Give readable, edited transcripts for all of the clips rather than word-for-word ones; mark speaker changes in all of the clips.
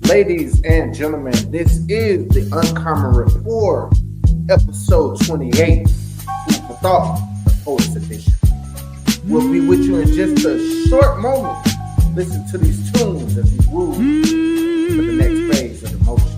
Speaker 1: Ladies and gentlemen, this is the Uncommon Rapport, episode 28, Food for Thought, the Poets Edition. We'll be with you in just a short moment. Listen to these tunes as we groove for the next phase of emotion.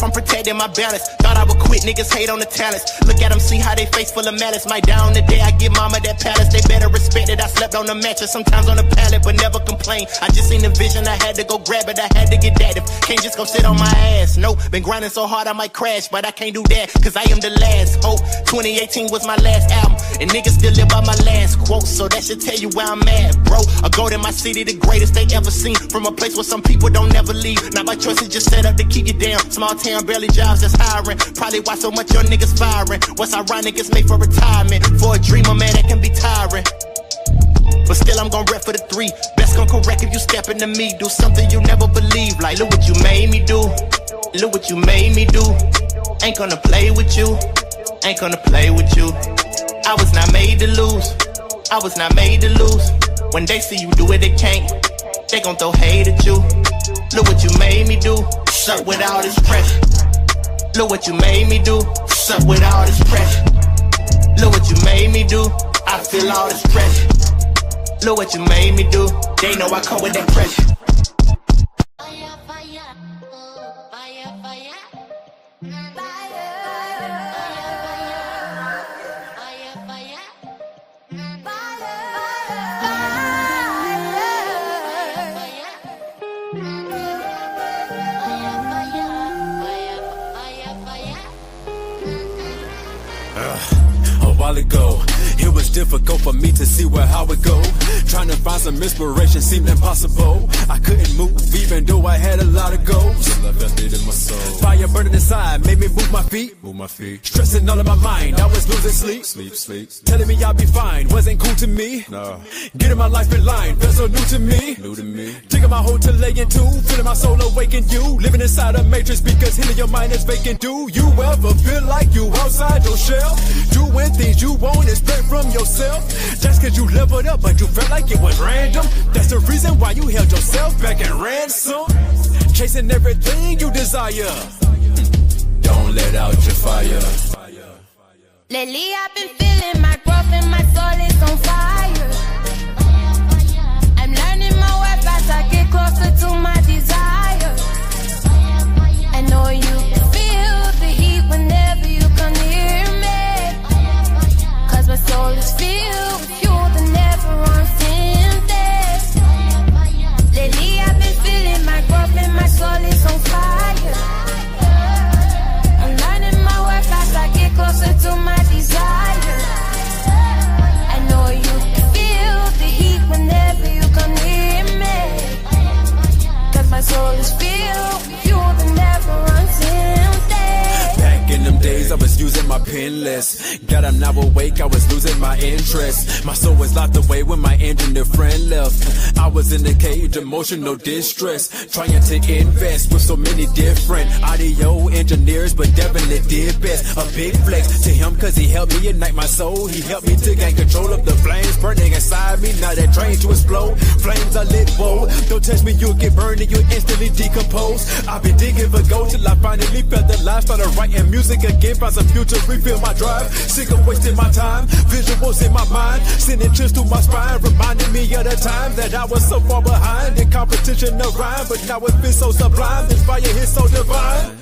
Speaker 2: I'm protecting my balance. Thought I would quit, niggas hate on the talents. Look at them, see how they face full of malice. Might down the day I give mama that palace. They better respect it, I slept on the mattress. Sometimes on the pallet, but never complain. I just seen the vision, I had to go grab it. I had to get active, can't just go sit on my ass. No, been grinding so hard I might crash, but I can't do that, cause I am the last hope. 2018 was my last album, and niggas still live by my last quote. So that should tell you where I'm at, bro. I go to my city, the greatest they ever seen. From a place where some people don't never leave. Now my choice is just set up to keep you down. Small town, barely jobs that's hiring. Probably why so much young niggas firing. What's ironic, it's made for retirement. For a dreamer, man, that can be tiring. But still I'm gon' rep for the three. Best gon' correct if you step into me. Do something you never believe. Like, look what you made me do. Look what you made me do. Ain't gonna play with you. Ain't gonna play with you. I was not made to lose. I was not made to lose. When they see you do it, they can't. They gon' throw hate at you. Look what you made me do. Suck with all this pressure. Look what you made me do. Suck with all this pressure. Look what you made me do. I feel all this pressure. Look what you made me do. They know I come with that pressure.
Speaker 3: Fire, fire, oh, fire, fire.
Speaker 4: A while ago, it was difficult for me to see how it go. Trying to find some inspiration seemed impossible. I couldn't move even though I had a lot of goals. I felt it in my soul. Fire burning inside made me move my feet. Stressing all of my mind, I was losing sleep. Telling me I'll be fine, wasn't cool to me. No. Getting my life in line, felt so new to me. Digging my hole to lay into, feeling my soul awaken you. Living inside a matrix because healing your mind is vacant. Do you ever feel like you outside your shell? Doing things you won't expect from from yourself. Just cause you leveled up, but you felt like it was random. That's the reason why you held yourself back in ransom. Chasing everything you desire. Don't let out your fire.
Speaker 3: Lately I've been feeling my growth and my soul is on fire. I'm learning my worth as I get closer to my desire. I know you can feel the heat whenever you come near me. Cause my soul is filled with fuel that never runs empty. Lately I've been feeling my growth and my soul is on fire. I'm learning my worth as I get closer to my desire. I know you can feel the heat whenever you come near me. Cause my soul is filled with fuel that never runs empty.
Speaker 4: Back in them days I was using my pen less. God, I'm now awake, I was losing my interest. My soul was locked away when my engineer friend left. I was in a cage, emotional distress, trying to invest with so many different audio engineers, but definitely did best. A big flex to him cause he helped me ignite my soul. He helped me to gain control of the flames burning inside me. Now that train to explode, flames are lit, whoa. Don't touch me, you'll get burned and you instantly decompose. I've been digging for gold till I finally felt alive. Started writing music again, found some future, refill my drive. Sick of wasting my time, visuals in my mind, sending chills through my spine, reminding me of the time that I was so far behind in competition of rhyme. But now it feels so sublime, this fire is so divine.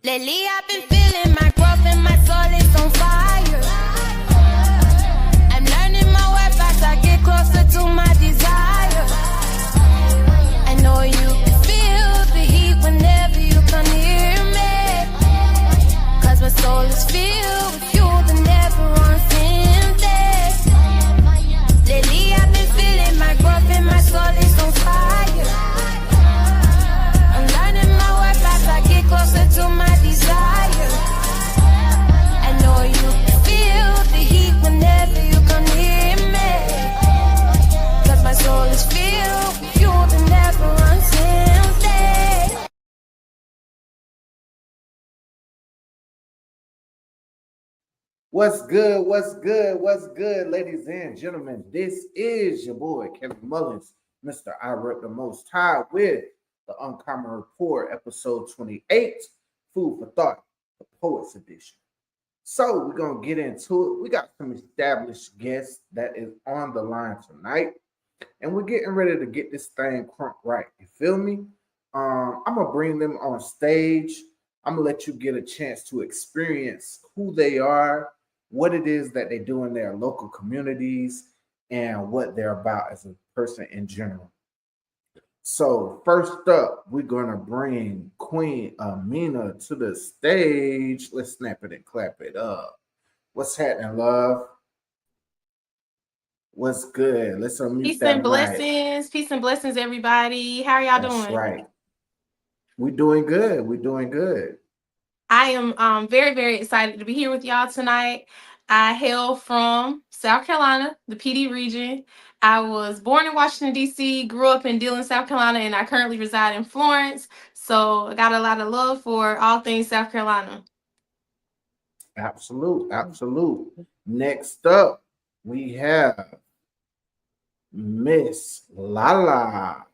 Speaker 3: Lately I've been feeling my growth and my soul is on fire. I'm learning my worth as I get closer to my desire. I know you can feel the heat whenever you come near me. Cause my soul is filled with fuel that never runs empty. Lately I've been feeling my growth and my soul is on fire. I'm learning my worth as I get closer to my desire. I know you can feel the heat whenever you come near me. Cause my soul is filled with fuel that never runs empty.
Speaker 1: What's good? What's good? What's good, ladies and gentlemen? This is your boy, Kevin Mullins, Mr. I Rep the Most High, with the Uncommon Rapport, episode 28, Food for Thought, the Poets Edition. So we're going to get into it. We got some established guests that is on the line tonight, and we're getting ready to get this thing crunk right. You feel me? I'm going to bring them on stage. I'm going to let you get a chance to experience who they are, what it is that they do in their local communities, and what they're about as a person in general. So first up, we're going to bring Queen Amina to the stage. Let's snap it and clap it up. What's happening, love? What's good? Let's unmute
Speaker 5: Peace
Speaker 1: that
Speaker 5: and blessings. Peace and blessings, everybody. How are y'all doing?
Speaker 1: That's right. We're doing good. We're doing good.
Speaker 5: I am very, very excited to be here with y'all tonight. I hail from South Carolina, the PD region. I was born in Washington, D.C., grew up in Dillon, South Carolina, and I currently reside in Florence. So I got a lot of love for all things South Carolina.
Speaker 1: Absolute, absolute. Next up, we have Miss Lala.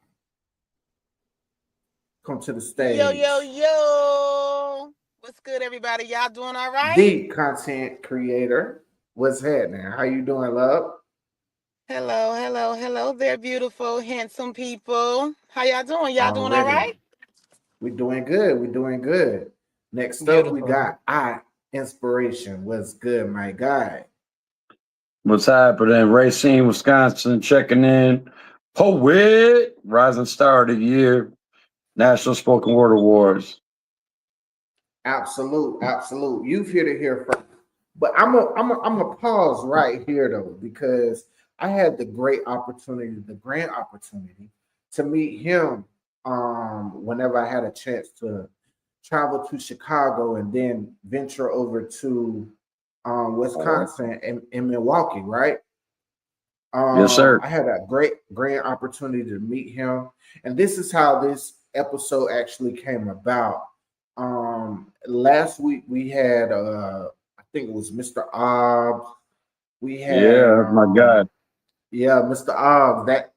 Speaker 1: Come to the stage.
Speaker 6: Yo, yo, yo. What's good, everybody? Y'all doing all right?
Speaker 1: The content creator. What's happening? How you doing, love?
Speaker 6: Hello, hello, hello there, beautiful, handsome people. How y'all doing? Y'all doing all right?
Speaker 1: We're doing good. We're doing good. Next up, we got Inspiration. What's good, my guy?
Speaker 7: What's happening? Racine, Wisconsin, checking in. Poet, Rising Star of the Year, National Spoken Word Awards.
Speaker 1: Absolute, absolute. You've here to hear from. But I'm a pause right here though, because I had the grand opportunity to meet him whenever I had a chance to travel to Chicago and then venture over to Wisconsin in Milwaukee, right?
Speaker 7: Yes, sir.
Speaker 1: I had a grand opportunity to meet him, and this is how this episode actually came about. Last week we had I think it was Mr. Obb, We had
Speaker 7: Yeah, my God.
Speaker 1: yeah, Mr. Og, that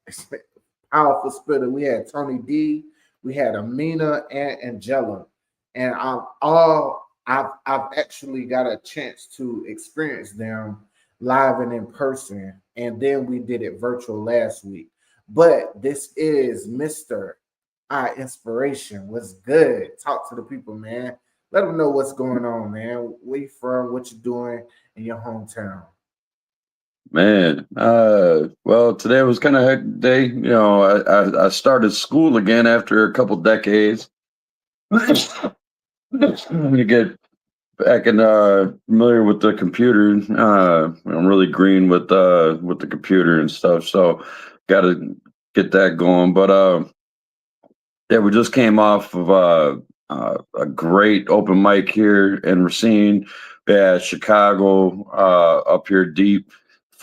Speaker 1: powerful spitter. We had Tony D, we had Amina and Angela, and I've actually got a chance to experience them live and in person, and then we did it virtual last week. But this is Mr. I Inspiration. What's good? Talk to the people, man. Let them know what's going on, man. Where you from? What you doing in your hometown?
Speaker 7: Man, well, today was kind of a hectic day. I started school again after a couple decades. You get back and familiar with the computer. I'm really green with the computer and stuff, so got to get that going. But yeah, we just came off of a great open mic here in Racine. We had Chicago up here deep,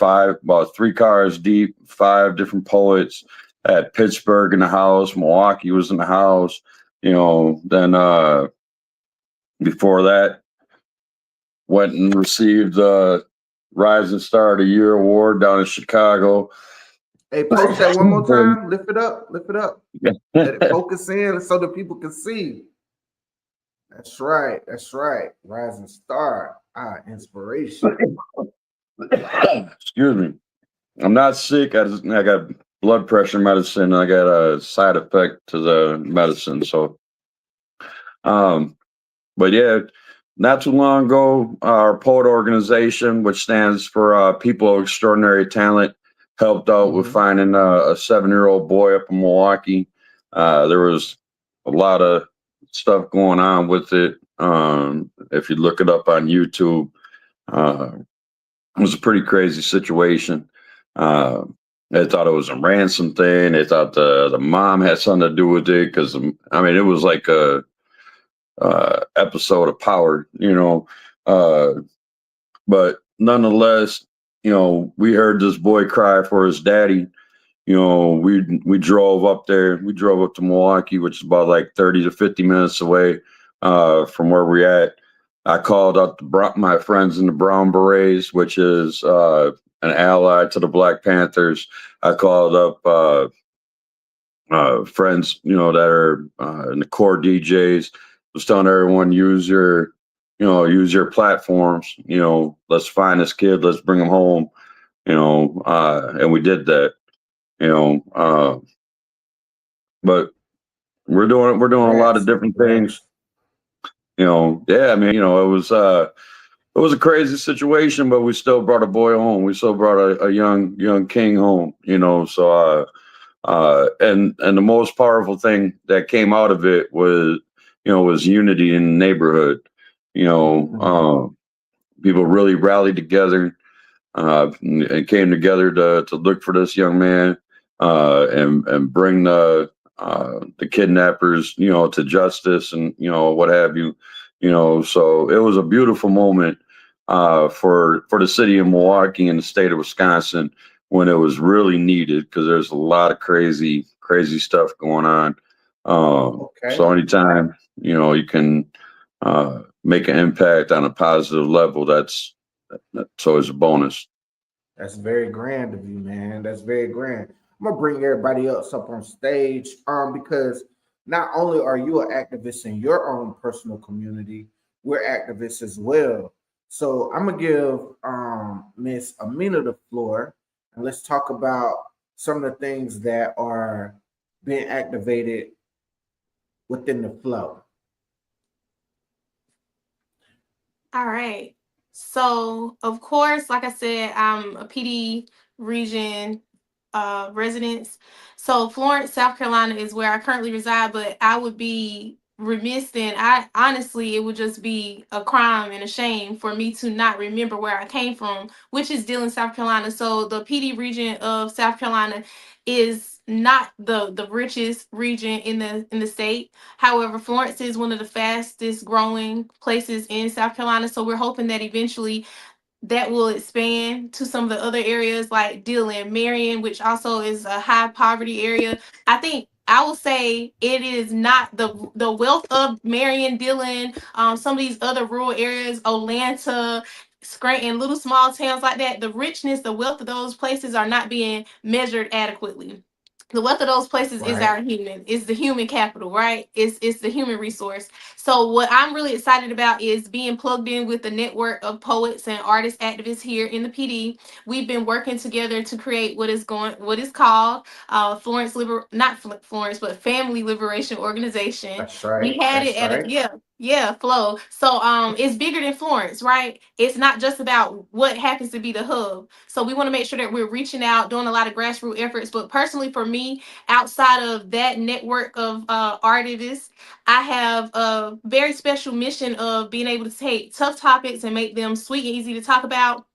Speaker 7: about 3 cars deep, 5 different poets. At Pittsburgh in the house, Milwaukee was in the house. Then before that, went and received the Rising Star of the Year award down in Chicago.
Speaker 1: Hey, post that one more time. Lift it up. Lift it up. Let it focus in so the people can see. That's right. That's right. Rising star. Inspiration.
Speaker 7: Excuse me. I'm not sick. I got blood pressure medicine. I got a side effect to the medicine. So, um, but yeah, not too long ago, our poet organization, which stands for People of Extraordinary Talent, helped out with
Speaker 1: Mhm.
Speaker 7: finding a 7-year-old boy up in Milwaukee. There was a lot of stuff going on with it. If you look it up on YouTube, uh, it was a pretty crazy situation. Uh, they thought it was a ransom thing. They thought the mom had something to do with it because I mean it was like a episode of Power, Uh, but nonetheless, we heard this boy cry for his daddy. We drove up there. We drove up to Milwaukee, which is about like 30 to 50 minutes away from where we're at. I called up my friends in the Brown Berets, which is an ally to the Black Panthers. I called up friends, that are in the core DJs. Was telling everyone use your platforms. Let's find this kid. Let's bring him home. And we did that. You know, uh, but we're doing a lot of
Speaker 1: Congrats.
Speaker 7: different things.
Speaker 1: Congrats.
Speaker 7: Yeah. I mean, it was a crazy situation, but we still brought a boy home. We still brought a young king home. So and the most powerful thing that came out of it was unity in the neighborhood. You know,
Speaker 1: Mhm.
Speaker 7: uh, People really rallied together and came together to look for this young man and bring the kidnappers, to justice and what have you. So it was a beautiful moment for the city of Milwaukee and the state of Wisconsin when it was really needed because there's a lot of crazy stuff going on.
Speaker 1: Okay.
Speaker 7: So anytime you can make an impact on a positive level, that's always a bonus.
Speaker 1: That's very grand of you, man. That's very grand. I'm gonna bring everybody else up on stage, because not only are you an activist in your own personal community, we're activists as well. So I'm gonna give Miss Amina the floor, and let's talk about some of the things that are being activated within the flow.
Speaker 5: All right. So, of course, like I said, I'm a PD region residence. So, Florence, South Carolina is where I currently reside, but I would be remiss then. I honestly, it would just be a crime and a shame for me to not remember where I came from, which is Dillon, South Carolina. So, the PD region of South Carolina is not the richest region in the state. However, Florence is one of the fastest growing places in South Carolina. So we're hoping that eventually that will expand to some of the other areas like Dillon, Marion, which also is a high poverty area. I think I will say it is not the wealth of Marion, Dillon, some of these other rural areas, Atlanta. Scranton, little small towns like that, the richness, the wealth of those places are not being measured adequately. The wealth of those places is
Speaker 1: Right.
Speaker 5: our human, is the human capital, right? It's the human resource. So what I'm really excited about is being plugged in with the network of poets and artist activists here in the PD. We've been working together to create what is called not Florence, but Family Liberation Organization.
Speaker 1: That's right.
Speaker 5: We had it
Speaker 1: That's
Speaker 5: at a,
Speaker 1: right.
Speaker 5: yeah, yeah, flow. So it's bigger than Florence, right? It's not just about what happens to be the hub. So we want to make sure that we're reaching out, doing a lot of grassroots efforts. But personally for me, outside of that network of artists, I have a very special mission of being able to take tough topics and make them sweet and easy to talk about.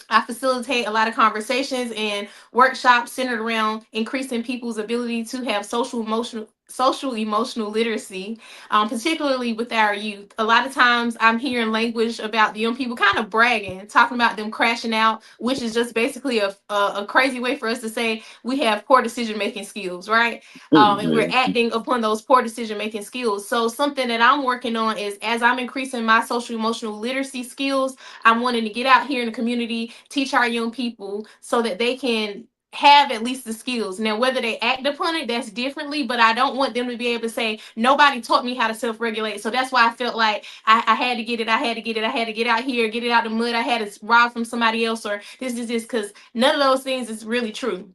Speaker 5: I facilitate a lot of conversations and workshops centered around increasing people's ability to have social emotional literacy, particularly with our youth. A lot of times I'm hearing language about the young people kind of bragging, talking about them crashing out, which is just basically a crazy way for us to say we have poor decision making skills, right? And we're
Speaker 7: Yeah.
Speaker 5: acting upon those poor decision making skills. So something that I'm working on is as I'm increasing my social emotional literacy skills, I'm wanting to get out here in the community, teach our young people so that they can have at least the skills. Now, whether they act upon it, that's differently, but I don't want them to be able to say, nobody taught me how to self regulate. So that's why I felt like I had to get it. I had to get it. I had to get out here, get it out the mud. I had to rob from somebody else or this, because none of those things is really true.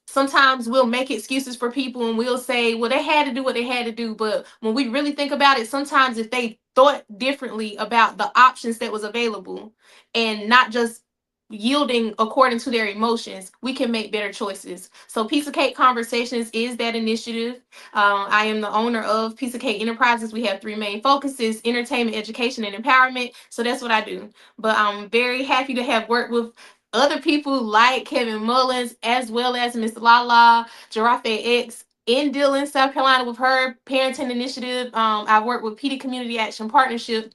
Speaker 5: Sometimes we'll make excuses for people and we'll say, well, they had to do what they had to do. But when we really think about it, sometimes if they thought differently about the options that was available and not just yielding according to their emotions, we can make better choices. So Piece of Cake Conversations is that initiative. I am the owner of Piece of Cake Enterprises. We have three main focuses: entertainment, education, and empowerment. So that's what I do. But I'm very happy to have worked with other people like Kevin Mullins, as well as Miss Lala, Giraffe X in Dillon, South Carolina, with her parenting initiative. I've worked with PD Community Action Partnership,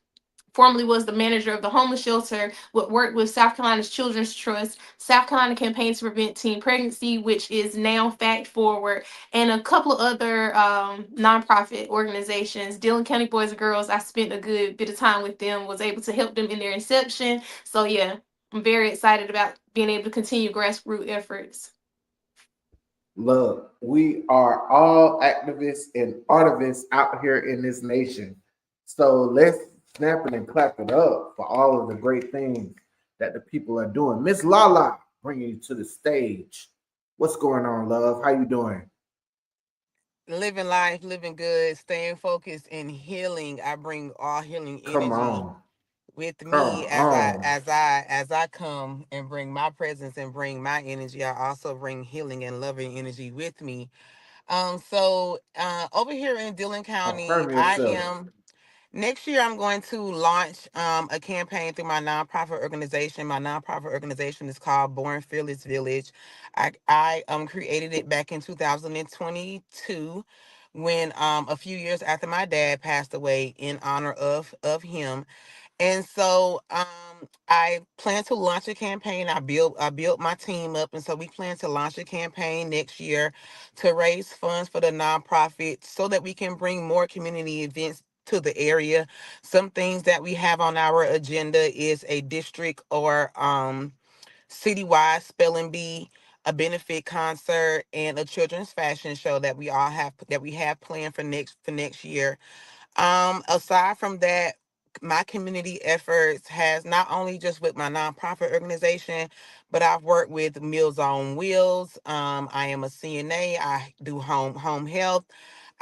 Speaker 5: formerly was the manager of the homeless shelter, would work with South Carolina's Children's Trust, South Carolina Campaign to Prevent Teen Pregnancy, which is now Fact Forward, and a couple of other nonprofit organizations. Dillon County Boys and Girls, I spent a good bit of time with them, was able to help them in their inception. So yeah, I'm very excited about being able to continue grassroots efforts.
Speaker 1: Look, we are all activists and artists out here in this nation. So let's snap it and clap it up for all of the great things that the people are doing. Miss Lala, bringing you to the stage. What's going on, love? How you doing?
Speaker 6: Living life, living good, staying focused and healing. I bring all healing
Speaker 1: Come
Speaker 6: energy
Speaker 1: on.
Speaker 6: with
Speaker 1: Come
Speaker 6: me
Speaker 1: on.
Speaker 6: as I come and bring my presence and bring my energy. I also bring healing and loving energy with me. Over here in Dillon County,
Speaker 1: Affirm yourself.
Speaker 6: next year, I'm going to launch a campaign through my nonprofit organization. My nonprofit organization is called Born Fearless Village. I created it back in 2022 when a few years after my dad passed away in honor of him. And so I plan to launch a campaign. I built my team up, and so we plan to launch a campaign next year to raise funds for the nonprofit so that we can bring more community events to the area. Some things that we have on our agenda is a district or citywide spelling bee, a benefit concert, and a children's fashion show that we have planned for next year. Aside from that, my community efforts has not only just with my nonprofit organization, but I've worked with Meals on Wheels. I am a CNA. I do home health.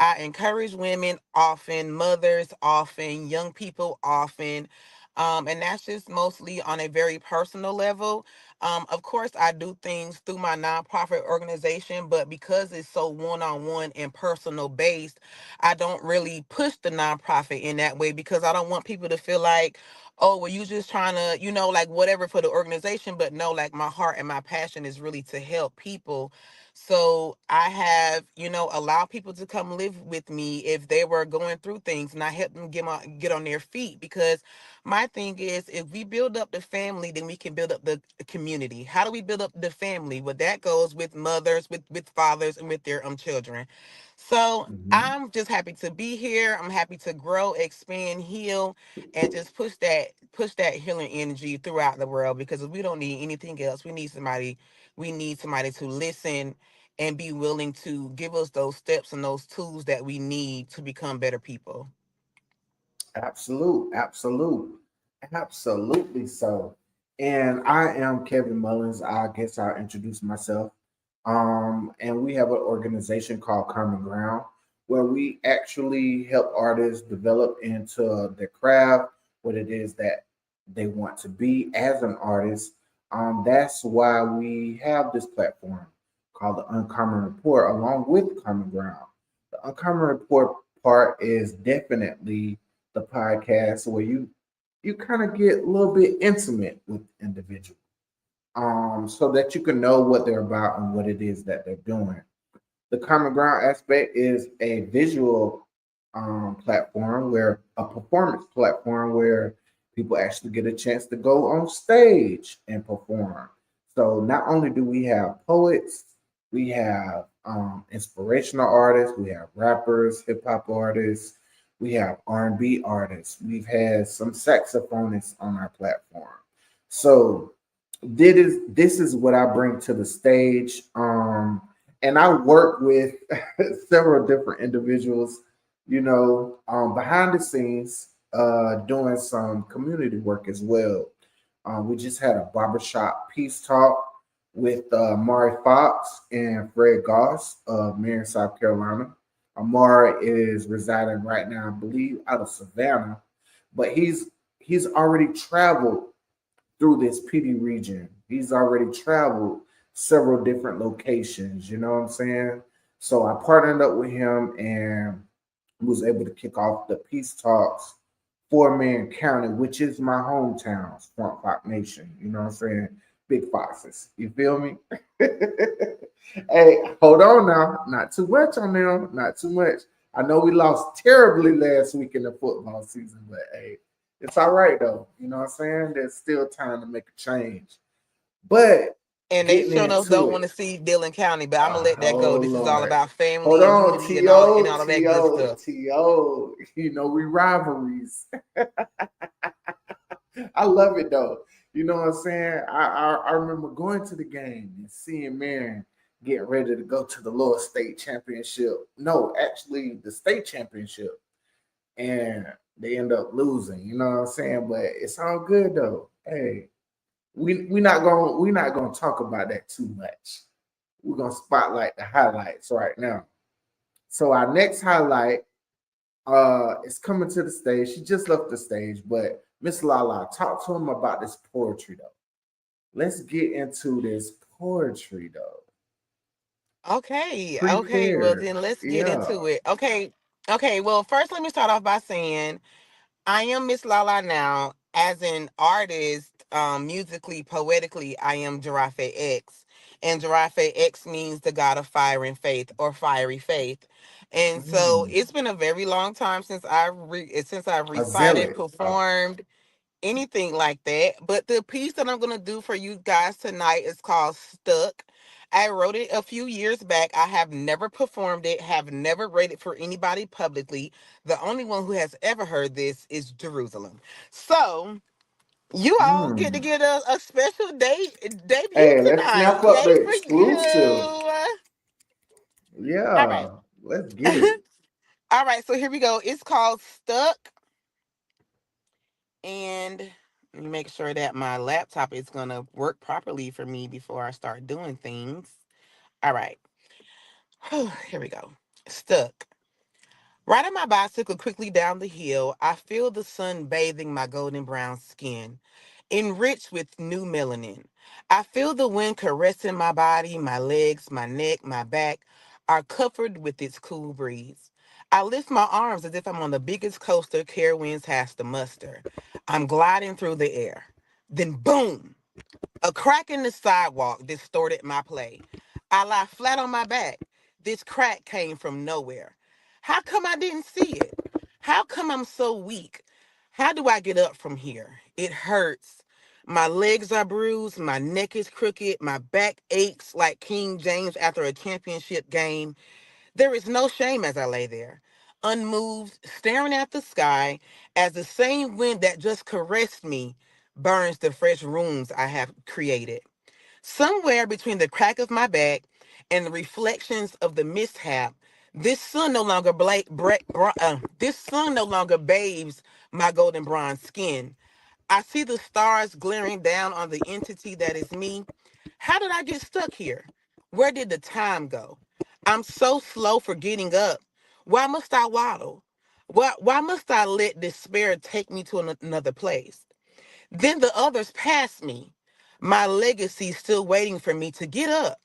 Speaker 6: I encourage women often, mothers often, young people often. And that's just mostly on a very personal level. Of course, I do things through my nonprofit organization, but because it's so one on one and personal based, I don't really push the nonprofit in that way because I don't want people to feel like, oh, well, you just trying to, like whatever for the organization. But no, like my heart and my passion is really to help people. So I have, allowed people to come live with me if they were going through things, and I help them get on their feet because my thing is if we build up the family, then we can build up the community. How do we build up the family? Well, that goes with mothers, with fathers, and with their children. So
Speaker 1: Mhm.
Speaker 6: I'm just happy to be here. I'm happy to grow, expand, heal, and just push that healing energy throughout the world, because we don't need anything else. We need somebody to listen and be willing to give us those steps and those tools that we need to become better people.
Speaker 1: Absolutely so. And I am Kevin Mullins. I guess I'll introduce myself. And we have an organization called Common Ground where we actually help artists develop into their craft, what it is that they want to be as an artist. That's why we have this platform called the Uncommon Report along with Common Ground. The Uncommon Report part is definitely the podcast where you kind of get a little bit intimate with individuals, so that you can know what they're about and what it is that they're doing. The common ground aspect is a visual platform, where a performance platform where people actually get a chance to go on stage and perform. So not only do we have poets, we have inspirational artists, we have rappers, hip hop artists, we have R&B artists. We've had some saxophonists on our platform. So this is what I bring to the stage. And I work with several different individuals, behind the scenes, doing some community work as well. We just had a barbershop peace talk with Mari Fox and Fred Goss of Marion, South Carolina. Amari is residing right now, I believe, out of Savannah, but he's already traveled through this PD region. He's already traveled several different locations, you know what I'm saying? So I partnered up with him and was able to kick off the peace talks for Man County, which is my hometown, Swamp Fox Nation. You know what I'm saying? Big Foxes. You feel me? Hey, hold on now. Not too much on them. Not too much. I know we lost terribly last week in the football season, but hey, it's all right though. You know what I'm saying? There's still time to make a change. But
Speaker 6: And they
Speaker 1: getting
Speaker 6: sure enough
Speaker 1: into
Speaker 6: don't want
Speaker 1: it,
Speaker 6: to see Dillon County, but I'm gonna let that go.
Speaker 1: oh
Speaker 6: This is all
Speaker 1: Lord.
Speaker 6: about
Speaker 1: Hold
Speaker 6: family and
Speaker 1: on,
Speaker 6: unity and all of that good
Speaker 1: T.O.,
Speaker 6: stuff.
Speaker 1: T.O. You know, we rivalries. I love it though. You know what I'm saying? I remember going to the game and seeing man getting ready to go to the lower state championship. No, actually the state championship. And they end up losing. You know what I'm saying? But it's all good though. Hey, we not gonna talk about that too much. We're gonna spotlight the highlights right now. So our next highlight is coming to the stage. She just left the stage, but Miss Lala, talk to him about this poetry though. Let's get into this poetry though.
Speaker 6: Okay. Well,
Speaker 1: Prepared.
Speaker 6: then let's get
Speaker 1: Yeah.
Speaker 6: into it. Okay. Well, first, let me start off by saying I am Miss Lala now. As an artist, musically, poetically, I am Jarafe X. And Jarafe X means the God of fire and faith, or fiery faith. And so
Speaker 1: Mm,
Speaker 6: it's been a very long time since I've
Speaker 1: a
Speaker 6: recited,
Speaker 1: zealot.
Speaker 6: performed, anything like that. But the piece that I'm going to do for you guys tonight is called Stuck. I wrote it a few years back. I have never performed it, have never read it for anybody publicly. The only one who has ever heard this is Jerusalem. So you all get to
Speaker 1: Mm.
Speaker 6: get a special debut
Speaker 1: Hey, let's
Speaker 6: tonight.
Speaker 1: snap up
Speaker 6: Yay
Speaker 1: the
Speaker 6: for you.
Speaker 1: exclusive.
Speaker 6: All right.
Speaker 1: Yeah. Let's get it.
Speaker 6: All right, so here we go. It's called Stuck. And let me make sure that my laptop is going to work properly for me before I start doing things. All right. Here we go. Stuck. Riding my bicycle quickly down the hill, I feel the sun bathing my golden brown skin, enriched with new melanin. I feel the wind caressing my body, my legs, my neck, my back are covered with its cool breeze. I lift my arms as if I'm on the biggest coaster Carowinds has to muster. I'm gliding through the air. Then boom! A crack in the sidewalk distorted my play. I lie flat on my back. This crack came from nowhere. How come I didn't see it? How come I'm so weak? How do I get up from here? It hurts. My legs are bruised. My neck is crooked. My back aches like King James after a championship game. There is no shame as I lay there, unmoved, staring at the sky as the same wind that just caressed me burns the fresh wounds I have created. Somewhere between the crack of my back and the reflections of the mishap, this sun no longer this sun no longer bathes my golden bronze skin. I see the stars glaring down on the entity that is me. How did I get stuck here? Where did the time go? I'm so slow for getting up. Why must I waddle? Why must I let despair take me to another place? Then the others pass me. My legacy still waiting for me to get up.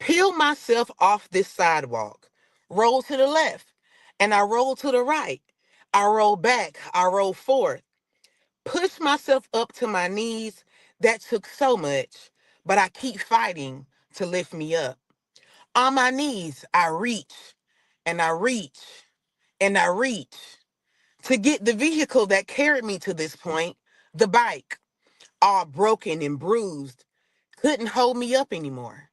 Speaker 6: Peel myself off this sidewalk. Roll to the left. And I roll to the right. I roll back. I roll forth. Push myself up to my knees. That took so much. But I keep fighting to lift me up. On my knees, I reach and I reach and I reach to get the vehicle that carried me to this point, the bike, all broken and bruised, couldn't hold me up anymore.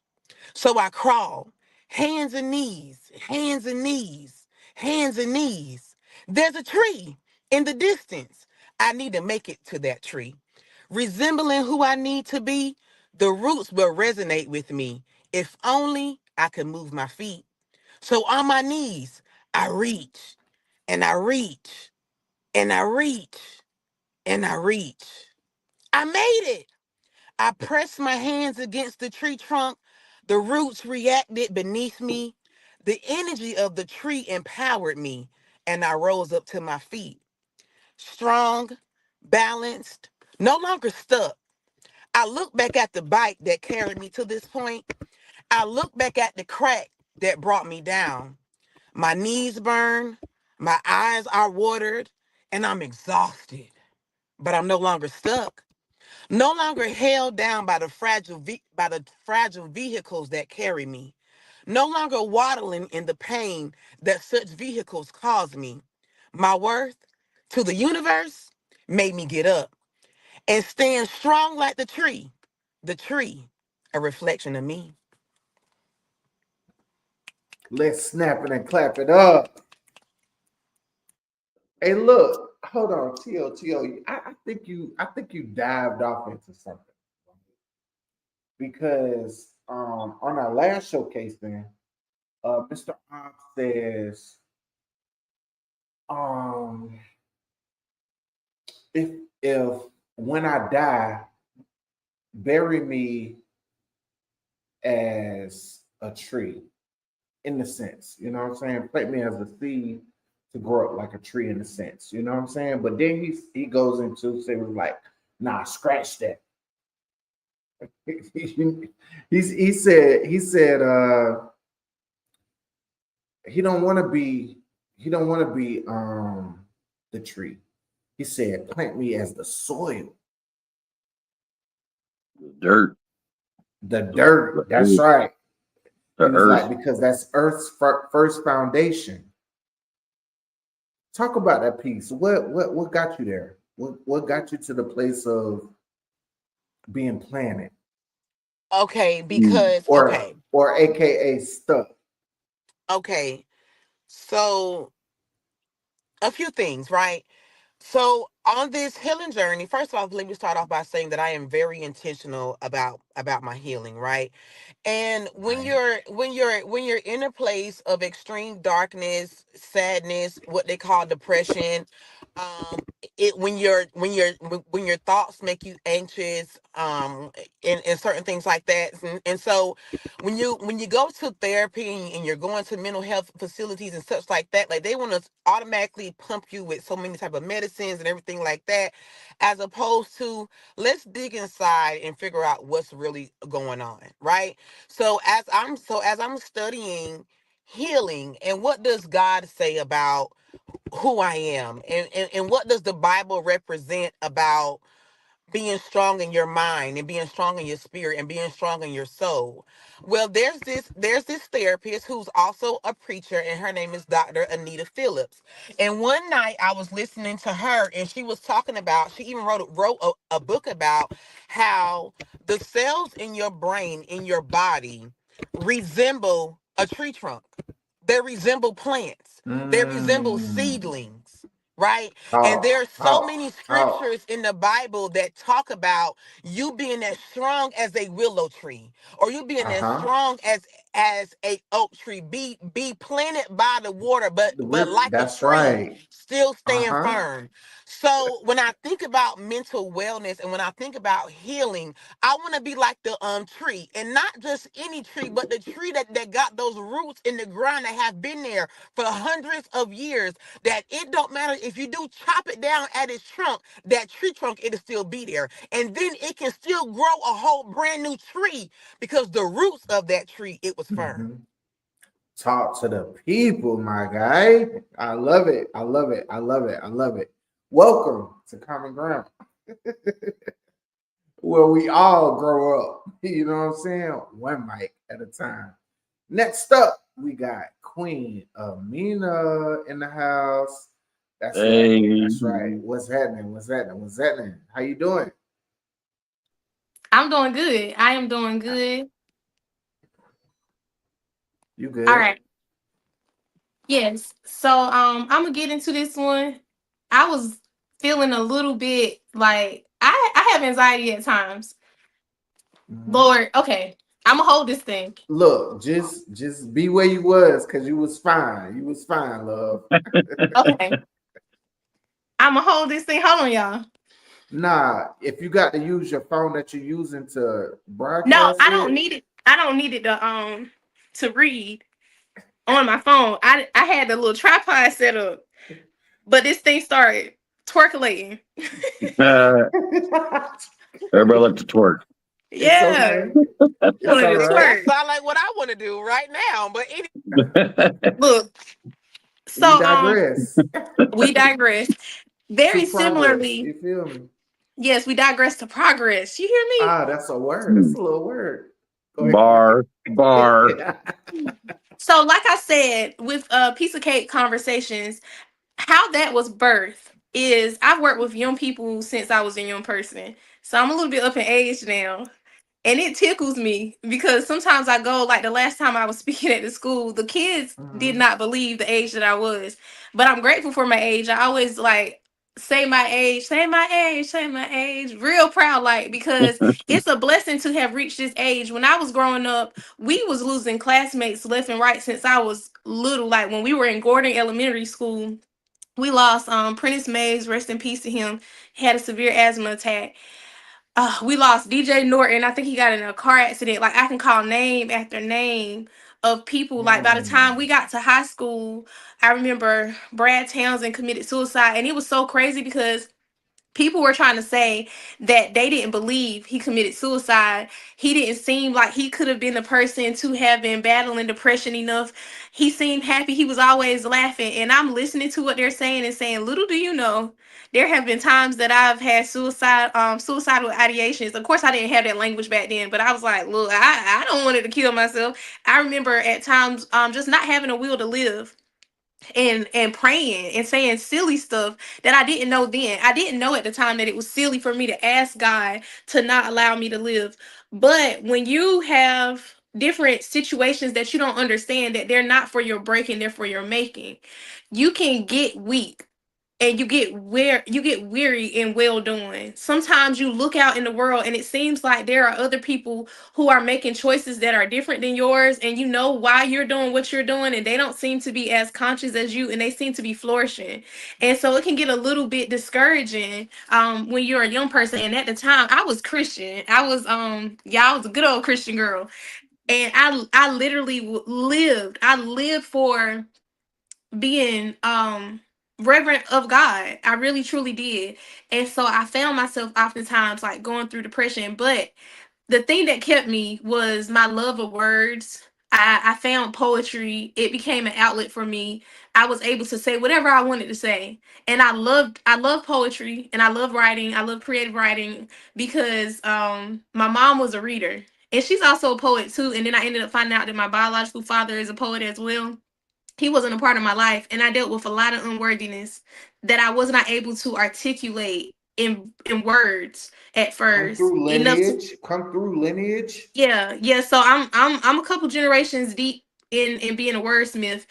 Speaker 6: So I crawl, hands and knees, hands and knees, hands and knees. There's a tree in the distance. I need to make it to that tree. Resembling who I need to be, the roots will resonate with me. If only I could move my feet. So on my knees, I reach and I reach and I reach and I reach. I made it. I pressed my hands against the tree trunk. The roots reacted beneath me. The energy of the tree empowered me, and I rose up to my feet. Strong, balanced, no longer stuck. I look back at the bike that carried me to this point. I look back at the crack that brought me down. My knees burn, my eyes are watered, and I'm exhausted. But I'm no longer stuck. No longer held down by the fragile vehicles that carry me. No longer waddling in the pain that such vehicles cause me. My worth to the universe made me get up and stand strong like the tree, a reflection of me.
Speaker 1: Let's snap it and clap it up. Hey, look, hold on, T.O. I think you dived off into something because on our last showcase, then Mr. Ox says um if when I die, bury me as a tree in the sense, you know what I'm saying? Plant me as a seed to grow up like a tree in a sense, you know what I'm saying? But then he goes into saying like, nah, scratch that. he said he don't want to be he don't want to be the tree. He said, plant me as the soil,
Speaker 7: Dirt,
Speaker 1: the dirt. That's
Speaker 7: the
Speaker 1: right. He was like,
Speaker 7: earth.
Speaker 1: because that's Earth's first foundation. Talk about that piece. What got you there? What got you to the place of being planted,
Speaker 6: Okay,
Speaker 7: Mm.
Speaker 6: because
Speaker 1: or AKA stuck?
Speaker 6: okay. So a few things, right? So on this healing journey, first of all, let me start off by saying that I am very intentional about my healing, right? And
Speaker 1: Right.
Speaker 6: when you're in a place of extreme darkness, sadness, what they call depression, um it when your thoughts make you anxious, and certain things like that. And so when you go to therapy and you're going to mental health facilities and such like that, like they want to automatically pump you with so many type of medicines and everything like that, as opposed to let's dig inside and figure out what's really going on, right? So as I'm studying healing and what does God say about who I am, and what does the Bible represent about being strong in your mind and being strong in your spirit and being strong in your soul. Well, there's this therapist who's also a preacher, and her name is Dr. Anita Phillips. And one night I was listening to her, and she was talking about, she even wrote a book about how the cells in your brain, in your body, resemble a tree trunk. They resemble plants. They resemble
Speaker 1: Mm.
Speaker 6: seedlings, right? And
Speaker 1: Talk,
Speaker 6: there's so
Speaker 1: talk,
Speaker 6: many
Speaker 1: talk.
Speaker 6: scriptures in the Bible that talk about you being as strong as a willow tree, or you being as
Speaker 1: Uh-huh.
Speaker 6: strong as a oak tree. Be planted by the water, but like a
Speaker 1: That's
Speaker 6: tree,
Speaker 1: right.
Speaker 6: still stand
Speaker 1: Uh-huh.
Speaker 6: firm. So when I think about mental wellness and when I think about healing, I want to be like the tree, and not just any tree, but the tree that got those roots in the ground that have been there for hundreds of years. That it don't matter if you do chop it down at its trunk, that tree trunk it'll still be there, and then it can still grow a whole brand new tree because the roots of that tree it was firm.
Speaker 1: Mhm. Talk to the people, my guy. I love it. I love it. I love it. I love it. Welcome to Common Ground, where we all grow up. You know what I'm saying? One mic at a time. Next up, we got Queen Amina in the house. That's right.
Speaker 7: Hey,
Speaker 1: That's right. What's happening? What's happening? What's happening? How you doing?
Speaker 5: I'm doing good. I am doing good.
Speaker 1: You
Speaker 5: All
Speaker 1: good?
Speaker 5: right. Yes. So I'm gonna get into this one. I was feeling a little bit like I have anxiety at times.
Speaker 1: Mhm.
Speaker 5: Lord, okay. I'm gonna hold this thing.
Speaker 1: Look, just be where you was because you was fine. You was fine, love.
Speaker 5: Okay. I'm gonna hold this thing. Hold on, y'all.
Speaker 1: Nah, if you got to use your phone that you're using to
Speaker 5: No,
Speaker 1: broadcast
Speaker 5: I don't
Speaker 1: it,
Speaker 5: need it. I don't need it to read on my phone. I had the little tripod set up, but this thing started twerkulating.
Speaker 7: uh, everybody like to twerk.
Speaker 1: it's
Speaker 5: Yeah,
Speaker 1: okay. It's
Speaker 5: wanted
Speaker 1: all
Speaker 5: to
Speaker 6: See,
Speaker 1: right.
Speaker 6: that
Speaker 5: twerk.
Speaker 6: sound like what I want to do right now. But
Speaker 5: Look,
Speaker 1: We
Speaker 5: so
Speaker 1: digress
Speaker 5: we digress.
Speaker 1: to
Speaker 5: Very
Speaker 1: progress.
Speaker 5: similarly,
Speaker 1: You feel me?
Speaker 5: yes, we digress to progress. You hear me?
Speaker 1: Ah, that's a word. That's a little word. Go
Speaker 7: bar, bar.
Speaker 1: ahead.
Speaker 5: So, like I said, with piece of cake conversations, how that was birthed is I've worked with young people since I was a young person. So I'm a little bit up in age now. And it tickles me because sometimes I go, like the last time I was speaking at the school, the kids did
Speaker 1: Mhm.
Speaker 5: not believe the age that I was. But I'm grateful for my age. I always like say my age, say my age, say my age, real proud, like, because it's a blessing to have reached this age. When I was growing up, we was losing classmates left and right since I was little. Like when we were in Gordon Elementary School, we lost Prentice Mays, rest in peace to him. He had a severe asthma attack. We lost DJ Norton. I think he got in a car accident. Like I can call name after name of people. Like by the time
Speaker 1: Mm.
Speaker 5: we got to high school, I remember Brad Townsend committed suicide, and it was so crazy because people were trying to say that they didn't believe he committed suicide. He didn't seem like he could have been the person to have been battling depression enough. He seemed happy. He was always laughing. And I'm listening to what they're saying and saying, little do you know, there have been times that I've had suicidal ideations. Of course, I didn't have that language back then, but I was like, look, I don't want it to kill myself. I remember at times just not having a will to live and praying and saying silly stuff that I didn't know then. I didn't know at the time that it was silly for me to ask God to not allow me to live. But when you have different situations that you don't understand, that they're not for your breaking, they're for your making, you can get weak and you get weary in well doing. Sometimes you look out in the world and it seems like there are other people who are making choices that are different than yours, and you know why you're doing what you're doing, and they don't seem to be as conscious as you, and they seem to be flourishing. And so it can get a little bit discouraging when you're a young person. And at the time I was Christian. I was a good old Christian girl. And I literally lived. I lived for being reverent of God. I really truly did. And so I found myself oftentimes like going through depression. But the thing that kept me was my love of words. I found poetry. It became an outlet for me. I was able to say whatever I wanted to say. And I love poetry and I love writing. I love creative writing because my mom was a reader. And she's also a poet too. And then I ended up finding out that my biological father is a poet as well. He wasn't a part of my life, and I dealt with a lot of unworthiness that I was not able to articulate in words at
Speaker 1: Come
Speaker 5: first
Speaker 1: through
Speaker 5: enough to,
Speaker 1: lineage. Come through lineage.
Speaker 5: yeah, yeah. So I'm a couple generations deep in being a wordsmith.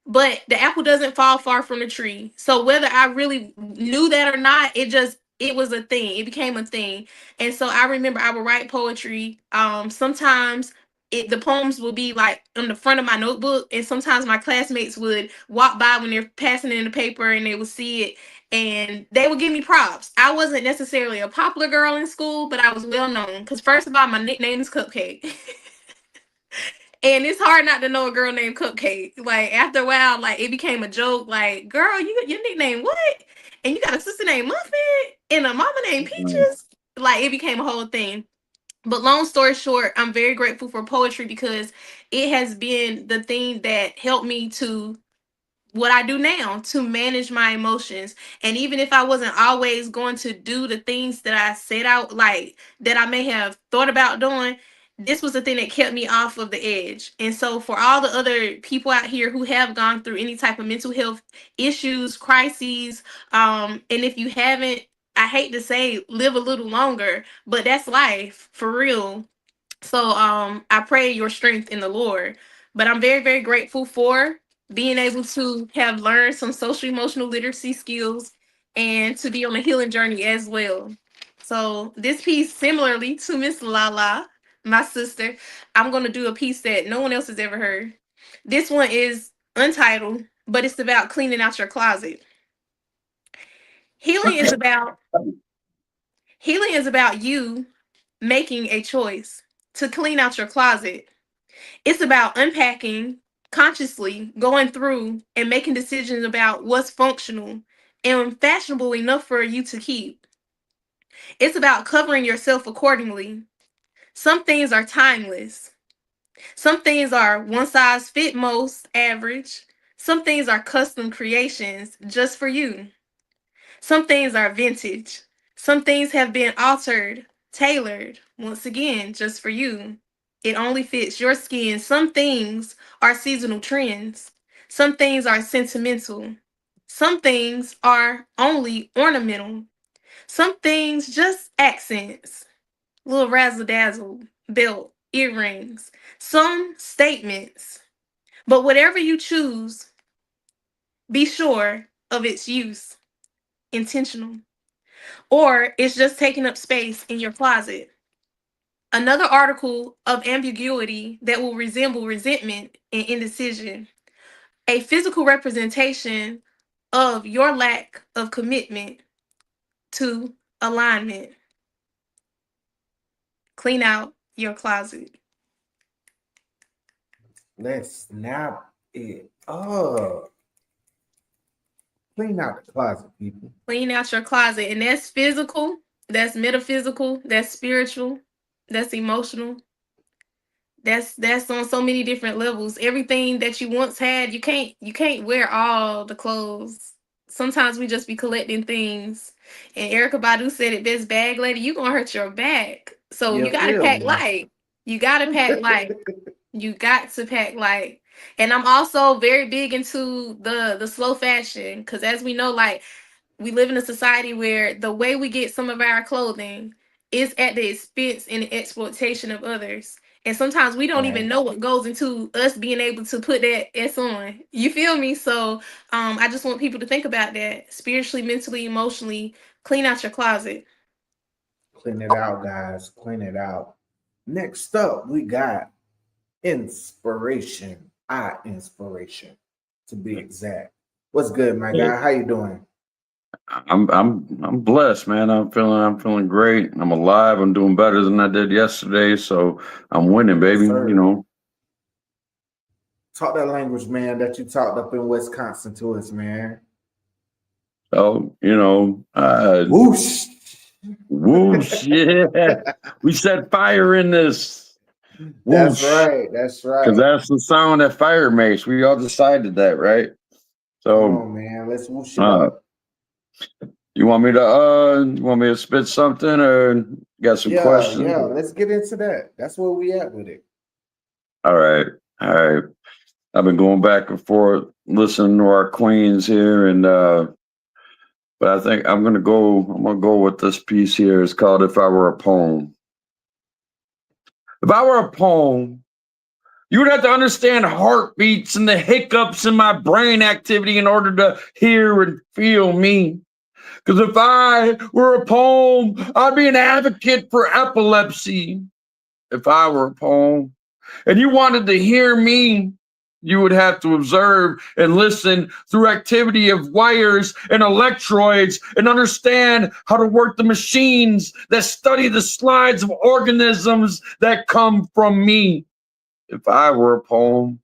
Speaker 5: But the apple doesn't fall far from the tree. So whether I really knew that or not, it was a thing. It became a thing. And so I remember I would write poetry. Sometimes the poems would be like on the front of my notebook, and sometimes my classmates would walk by when they're passing in the paper and they would see it and they would give me props. I wasn't necessarily a popular girl in school, but I was well known because first of all, my nickname is Cupcake. And it's hard not to know a girl named Cupcake. Like after a while, like it became a joke. Like, girl, your nickname what? And you got a sister named Muffin and a mama named Peaches. Like it became a whole thing. But long story short, I'm very grateful for poetry because it has been the thing that helped me to what I do now to manage my emotions. And even if I wasn't always going to do the things that I set out, like that I may have thought about doing, this was the thing that kept me off of the edge. And so, for all the other people out here who have gone through any type of mental health issues, crises, and if you haven't, I hate to say live a little longer, but that's life for real. So I pray your strength in the Lord. But I'm very, very grateful for being able to have learned some social emotional literacy skills and to be on a healing journey as well. So this piece, similarly to Miss Lala, my sister, I'm gonna do a piece that no one else has ever heard. This one is untitled, but it's about cleaning out your closet. Healing is about healing is about you making a choice to clean out your closet. It's about unpacking consciously, going through and making decisions about what's functional and fashionable enough for you to keep. It's about covering yourself accordingly. Some things are timeless. Some things are one size fit most average. Some things are custom creations just for you. Some things are vintage. Some things have been altered, tailored, once again, just for you. It only fits your skin. Some things are seasonal trends. Some things are sentimental. Some things are only ornamental. Some things just accents. Little razzle dazzle, belt, earrings. Some statements. But whatever you choose, be sure of its use. Intentional. Or it's just taking up space in your closet. Another article of ambiguity that will resemble resentment and indecision. A physical representation of your lack of commitment to alignment. Clean out your closet.
Speaker 1: Let's snap it up. Clean out the closet, people.
Speaker 5: Clean out your closet. And that's physical, that's metaphysical, that's spiritual, that's emotional. That's on so many different levels. Everything that you once had, you can't wear all the clothes. Sometimes we just be collecting things. And Erica Badu said it best, bag lady, you gonna hurt your back. So you
Speaker 1: You
Speaker 5: gotta
Speaker 1: feel
Speaker 5: pack
Speaker 1: me?
Speaker 5: light. You gotta pack light. You got to pack light. And I'm also very big into the slow fashion because as we know, like we live in a society where the way we get some of our clothing is at the expense and exploitation of others. And sometimes we don't even
Speaker 1: Right.
Speaker 5: know what goes into us being able to put that S on. You feel me? So I just want people to think about that spiritually, mentally, emotionally. Clean out your closet.
Speaker 1: Clean it out, guys. Clean it out. Next up, we got inspiration. Inspiration, to be exact. What's good, my guy? How you doing?
Speaker 7: I'm blessed, man. I'm feeling great. I'm alive. I'm doing better than I did yesterday, so I'm winning,
Speaker 1: Yes,
Speaker 7: baby.
Speaker 1: sir.
Speaker 7: You know.
Speaker 1: Talk that language, man, that you talked up in Wisconsin to us, man.
Speaker 7: So
Speaker 1: Whoosh.
Speaker 7: whoosh, yeah. We set fire in this.
Speaker 1: That's
Speaker 7: Whoosh,
Speaker 1: right. That's
Speaker 7: because
Speaker 1: right.
Speaker 7: that's the sound that fire makes. We all decided that, right?
Speaker 1: Come
Speaker 7: So,
Speaker 1: on, man. Let's whoosh it
Speaker 7: uh,
Speaker 1: up.
Speaker 7: you want me to spit something, or got some
Speaker 1: Yeah,
Speaker 7: questions?
Speaker 1: yeah. Let's get into that. That's where we at with it.
Speaker 7: All right, all right. I've been going back and forth listening to our queens here, and but I think I'm gonna go with this piece here. It's called "If I Were a Poem." If I were a poem, You would have to understand heartbeats and the hiccups in my brain activity in order to hear and feel me. Because if I were a poem, I'd be an advocate for epilepsy. If I were a poem and you wanted to hear me, you would have to observe and listen through activity of wires and electrodes and understand how to work the machines that study the slides of organisms that come from me. If I were a poem,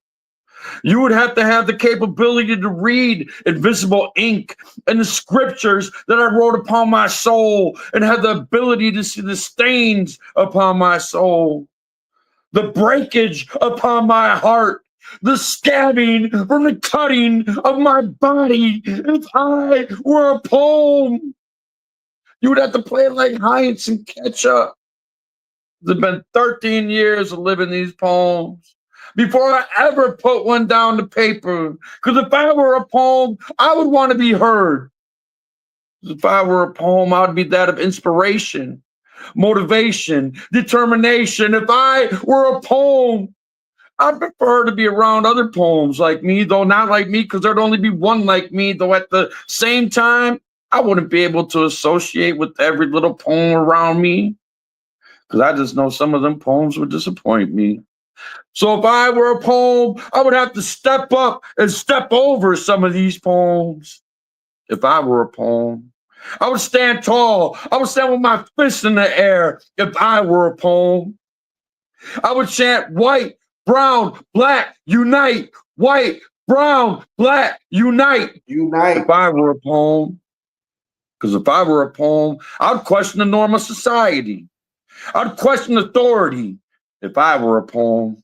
Speaker 7: you would have to have the capability to read invisible ink and the scriptures that I wrote upon my soul and have the ability to see the stains upon my soul, the breakage upon my heart, the scabbing from the cutting of my body. If I were a poem, you would have to play it like Heinz and catch up. It's been 13 years of living these poems before I ever put one down to paper. Because if I were a poem, I would want to be heard. If I were a poem, I would be that of inspiration, motivation, determination. If I were a poem, I'd prefer to be around other poems like me, though not like me, because there'd only be one like me, though at the same time, I wouldn't be able to associate with every little poem around me, because I just know some of them poems would disappoint me. So if I were a poem, I would have to step up and step over some of these poems. If I were a poem, I would stand tall. I would stand with my fists in the air. If I were a poem, I would chant white, brown, black, unite. White, brown, black, unite.
Speaker 1: Unite.
Speaker 7: If I were a poem, because if I were a poem, I'd question the norm of society. I'd question authority. If I were a poem,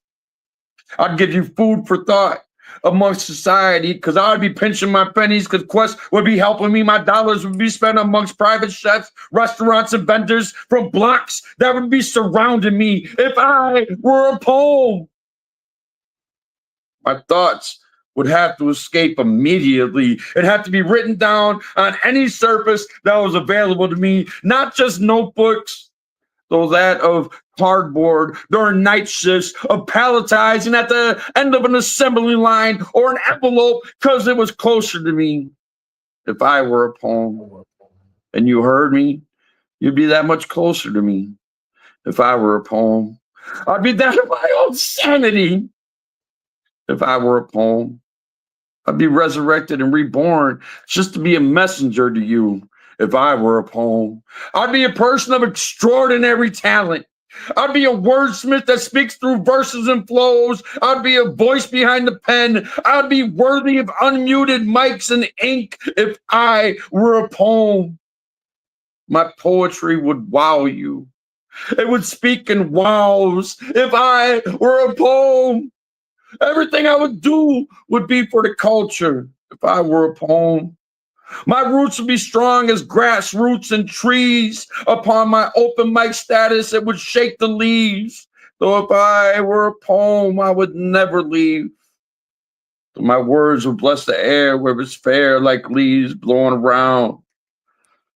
Speaker 7: I'd give you food for thought amongst society, because I'd be pinching my pennies, because Quest would be helping me. My dollars would be spent amongst private chefs, restaurants, and vendors from blocks that would be surrounding me. If I were a poem, my thoughts would have to escape immediately. It had to be written down on any surface that was available to me, not just notebooks, though that of cardboard during night shifts, of palletizing at the end of an assembly line, or an envelope because it was closer to me. If I were a poem and you heard me, you'd be that much closer to me. If I were a poem, I'd be that of my own sanity. If I were a poem, I'd be resurrected and reborn just to be a messenger to you. If I were a poem, I'd be a person of extraordinary talent. I'd be a wordsmith that speaks through verses and flows. I'd be a voice behind the pen. I'd be worthy of unmuted mics and ink. If I were a poem, my poetry would wow you. It would speak in wows. If I were a poem, everything I would do would be for the culture. If I were a poem, my roots would be strong as grassroots and trees. Upon my open mic status, it would shake the leaves. Though if I were a poem, I would never leave. My words would bless the air where it's fair, like leaves blowing around.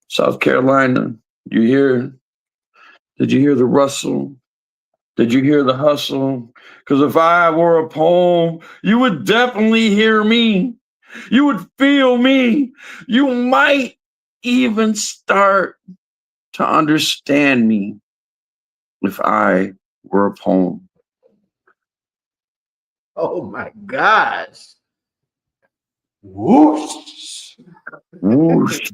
Speaker 7: South Carolina, you hear? Did you hear the rustle? Did you hear the hustle? Because if I were a poem, you would definitely hear me. You would feel me. You might even start to understand me if I were a poem.
Speaker 1: Oh my gosh. Whoosh.
Speaker 7: Whoosh.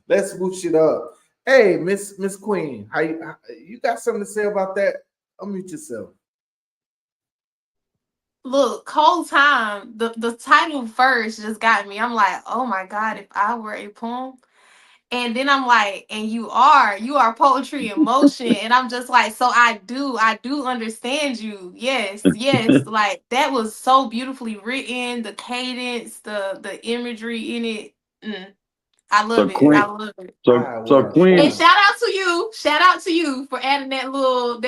Speaker 1: Let's whoosh it up. Hey, Miss Queen, how you got something to say about that? Unmute yourself.
Speaker 5: Look, whole time the title first just got me. I'm like, oh my God, if I were a poem. And then I'm like, and you are poetry in motion. And I'm just like, so I do understand you. Yes. Like that was so beautifully written, the cadence, the imagery in it. I love it. I love it.
Speaker 7: So Queen.
Speaker 5: And shout out to you for adding that little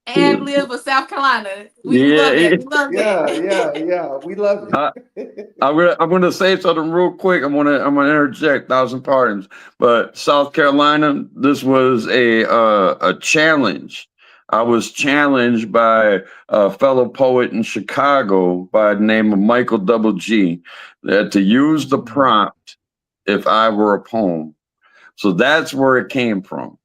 Speaker 5: ad lib of South Carolina. We love it. We love
Speaker 1: that. Yeah. We love it.
Speaker 7: I'm gonna say something real quick. I'm gonna interject. 1,000 pardons, but South Carolina, this was a challenge I was challenged by a fellow poet in Chicago by the name of Michael Double G that to use the prompt if I were a poem. So that's where it came from.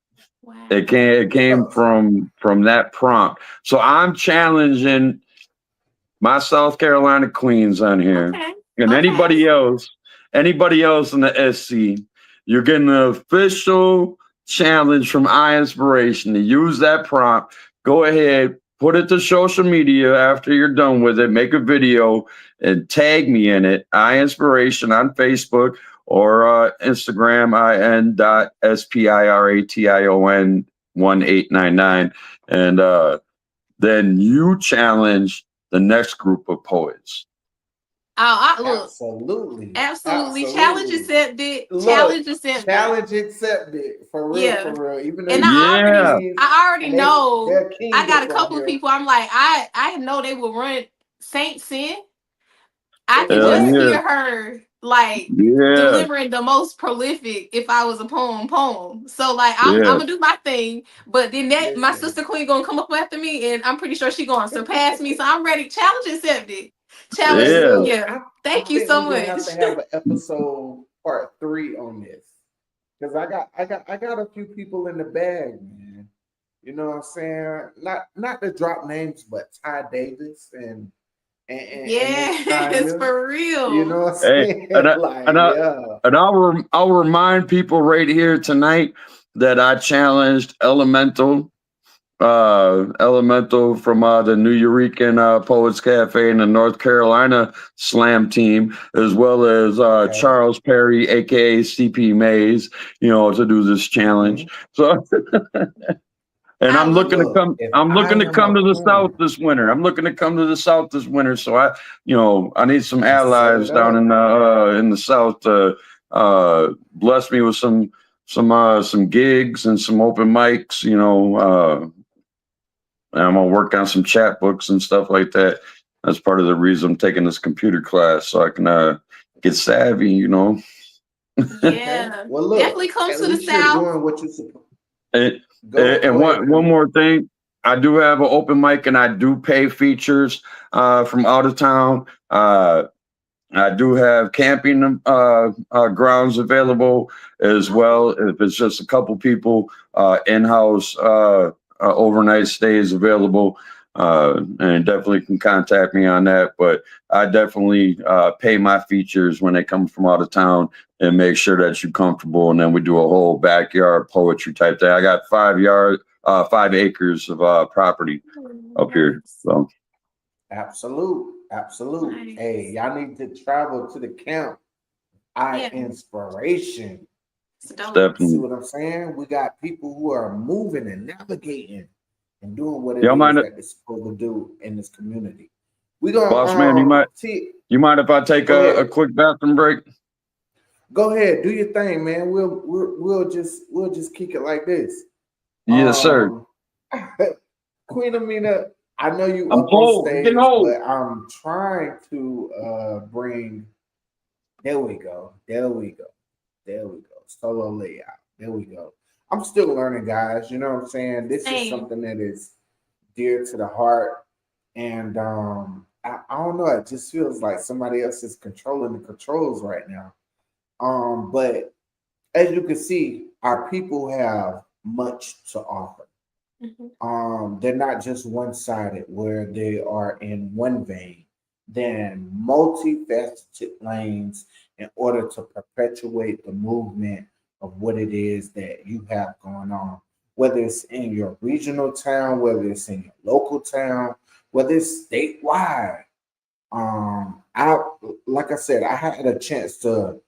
Speaker 5: Wow.
Speaker 7: It came from that prompt. So I'm challenging my South Carolina queens on here,
Speaker 5: Okay.
Speaker 7: and
Speaker 5: Okay.
Speaker 7: anybody else in the SC, you're getting an official challenge from iInspiration to use that prompt. Go ahead, put it to social media after you're done with it. Make a video and tag me in it. iInspiration on Facebook or Instagram, in.spiration1899, and then you challenge the next group of poets.
Speaker 5: Oh, look.
Speaker 1: Absolutely.
Speaker 5: Absolutely. Challenge
Speaker 1: Absolutely.
Speaker 5: accepted.
Speaker 1: Look,
Speaker 5: Challenge accepted.
Speaker 1: challenge accepted. For real,
Speaker 5: Yeah.
Speaker 1: for real. Even though
Speaker 5: And
Speaker 1: you
Speaker 7: Yeah,
Speaker 5: I already know.
Speaker 1: they're
Speaker 5: I
Speaker 1: kings
Speaker 5: got a
Speaker 1: up on
Speaker 5: couple of
Speaker 1: here.
Speaker 5: people. I'm like, I know they will run Saint Sin. I could
Speaker 7: hell
Speaker 5: just
Speaker 1: Exactly.
Speaker 7: yeah,
Speaker 5: hear her like
Speaker 7: yeah,
Speaker 5: delivering the most prolific if I was a poem. So like I'm
Speaker 7: yeah,
Speaker 5: gonna do my thing, but then that my
Speaker 1: Listen.
Speaker 5: sister queen gonna come up after me and I'm pretty sure she gonna surpass me. So I'm ready. Challenge accepted. Challenge,
Speaker 1: Hey,
Speaker 7: yeah.
Speaker 1: look,
Speaker 5: yeah.
Speaker 1: I
Speaker 5: Thank you
Speaker 1: think
Speaker 5: so
Speaker 1: we're gonna
Speaker 5: much.
Speaker 1: have to have an episode part 3 on this. Because I got a few people in the bag, man. You know what I'm saying? Not to drop names, but Ty Davis and this
Speaker 5: Yes,
Speaker 1: Tanya.
Speaker 5: for
Speaker 1: You
Speaker 5: real.
Speaker 1: know what I'm
Speaker 7: Hey,
Speaker 1: saying?
Speaker 7: and I,
Speaker 1: Like,
Speaker 7: and I,
Speaker 1: yeah.
Speaker 7: and I'll remind people right here tonight that I challenged Elemental from the New Eurekan Poets Cafe and the North Carolina Slam team, as well as
Speaker 1: Okay.
Speaker 7: Charles Perry, aka CP Mays, to do this challenge.
Speaker 1: Hmm.
Speaker 7: So, and
Speaker 5: I
Speaker 7: I'm
Speaker 5: love
Speaker 7: looking
Speaker 5: it.
Speaker 7: to
Speaker 1: Look,
Speaker 7: come.
Speaker 1: if
Speaker 7: I'm
Speaker 1: I
Speaker 7: looking to
Speaker 1: am
Speaker 7: come
Speaker 1: a
Speaker 7: to the South
Speaker 1: poem,
Speaker 7: this winter. I'm looking to come to the South this winter. So I need some
Speaker 1: let's set
Speaker 7: allies
Speaker 1: it
Speaker 7: down
Speaker 1: up.
Speaker 7: in the South to bless me with some gigs and some open mics. And I'm gonna work on some chat books and stuff like that. That's part of the reason I'm taking this computer class so I can get savvy.
Speaker 1: Okay.
Speaker 5: Yeah.
Speaker 1: Well, look,
Speaker 5: Definitely come
Speaker 1: at
Speaker 5: to the
Speaker 1: least you're
Speaker 5: South.
Speaker 1: doing what you're supposed.
Speaker 7: And,
Speaker 1: Go
Speaker 7: and
Speaker 1: ahead,
Speaker 7: one
Speaker 1: Queen.
Speaker 7: more thing, I do have an open mic and I do pay features from out of town. I do have camping grounds available as well. If it's just a couple people, in-house overnight stays available, and definitely can contact me on that. But I definitely pay my features when they come from out of town and make sure that you're comfortable. And then we do a whole backyard poetry type thing. I got 5 acres of property up here.
Speaker 5: Nice.
Speaker 7: So
Speaker 1: Absolute. Absolute. Hey,
Speaker 5: Nice.
Speaker 1: y'all need to travel to the camp. I
Speaker 5: Yeah.
Speaker 1: inspiration.
Speaker 5: It's dope.
Speaker 1: You see
Speaker 7: definitely.
Speaker 1: what I'm saying? We got people who are moving and navigating and doing what it
Speaker 7: Y'all
Speaker 1: is
Speaker 7: mind,
Speaker 1: that they're supposed to do in this community. We gonna
Speaker 7: boss man?
Speaker 1: see.
Speaker 7: You mind if I take
Speaker 1: Go
Speaker 7: a
Speaker 1: ahead.
Speaker 7: quick bathroom break?
Speaker 1: Go ahead. Do your thing, man. We'll just kick it like this.
Speaker 7: Yes, sir.
Speaker 1: Um, Queen Amina, I know you
Speaker 7: I'm
Speaker 1: up on
Speaker 7: cold. I'm getting
Speaker 1: stage,
Speaker 7: old.
Speaker 1: but I'm trying to bring. There we go. There we go. There we go. Solo layout. There we go. I'm still learning, guys. You know what I'm saying? This is
Speaker 5: Same.
Speaker 1: something that is dear to the heart. And I don't know, it just feels like somebody else is controlling the controls right now. But as you can see, our people have much to offer.
Speaker 5: Mhm.
Speaker 1: They're not just one-sided where they are in one vein, then multifaceted lanes in order to perpetuate the movement of what it is that you have going on, whether it's in your regional town, whether it's in your local town, whether it's statewide. I like I said, I had a chance to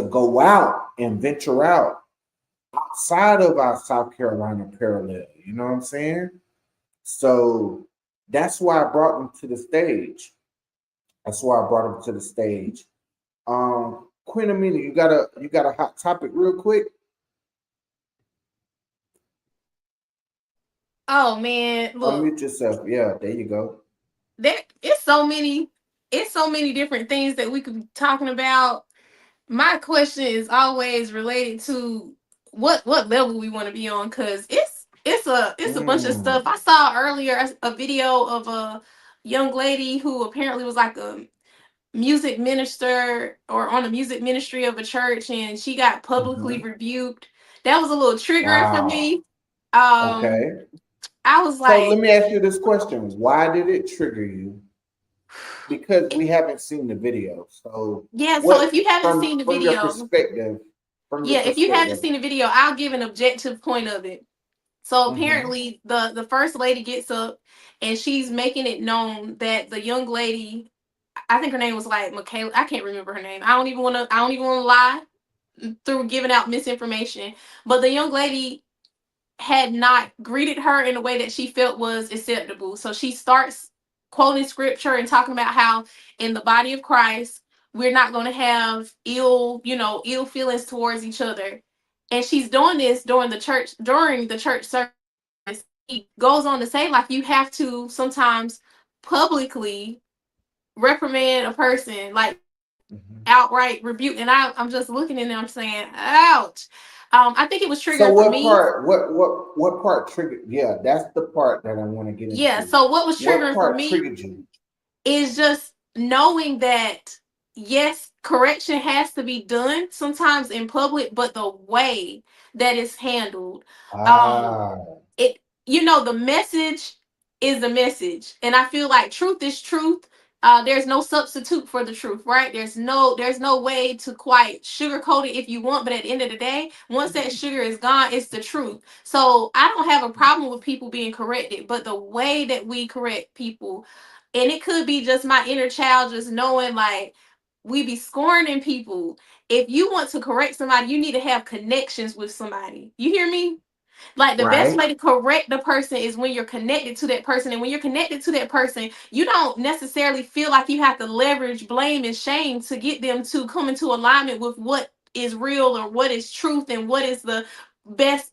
Speaker 1: go out and venture out outside of our South Carolina parallel. You know what I'm saying? So that's why I brought them to the stage. That's why I brought them to the stage. Queen Amelia, you got a hot topic real quick?
Speaker 5: Oh man, look,
Speaker 1: Unmute yourself. Yeah, there you go.
Speaker 5: there it's so many different things that we could be talking about. My question is always related to what level we want to be on because It's a bunch of stuff. I saw earlier a video of a young lady who apparently was like a music minister or on the music ministry of a church, and she got publicly rebuked. That was a little triggering for
Speaker 1: Wow.
Speaker 5: me.
Speaker 1: Okay.
Speaker 5: I was
Speaker 1: So let
Speaker 5: like,
Speaker 1: me ask you this question. Why did it trigger you? Because we haven't seen the video. So
Speaker 5: yeah, so if
Speaker 1: what
Speaker 5: you haven't seen the
Speaker 1: from your
Speaker 5: video,
Speaker 1: perspective,
Speaker 5: yeah, if you haven't seen the video, I'll give an objective point of it. So
Speaker 1: Mhm.
Speaker 5: apparently the first lady gets up and she's making it known that the young lady, I think her name was like Michaela, I can't remember her name. I don't even want to lie through giving out misinformation. But the young lady had not greeted her in a way that she felt was acceptable. So she starts quoting scripture and talking about how in the body of Christ, we're not going to have ill feelings towards each other. And she's doing this during the church service. He goes on to say, like, you have to sometimes publicly reprimand a person, like
Speaker 1: Mhm.
Speaker 5: outright rebuke. And I'm just looking in there, I'm saying, ouch. I think it was
Speaker 1: So
Speaker 5: triggering for me.
Speaker 1: what part triggered? Yeah, that's the part that I want to get
Speaker 5: Yeah,
Speaker 1: into.
Speaker 5: so what was
Speaker 1: What
Speaker 5: triggering for
Speaker 1: part
Speaker 5: me
Speaker 1: triggered you?
Speaker 5: is just knowing that yes, correction has to be done sometimes in public, but the way that it's handled, um,
Speaker 1: Ah,
Speaker 5: it the message is the message, and I feel like truth is truth. There's no substitute for the truth, right? There's no way to quite sugarcoat it if you want, but at the end of the day, once that sugar is gone, it's the truth. So I don't have a problem with people being corrected, but the way that we correct people, and it could be just my inner child just knowing, like, we be scorning people. If you want to correct somebody, you need to have connections with somebody. You hear me? Like, the best
Speaker 1: right.
Speaker 5: way to correct the person is when you're connected to that person. And when you're connected to that person, you don't necessarily feel like you have to leverage blame and shame to get them to come into alignment with what is real or what is truth and what is the best.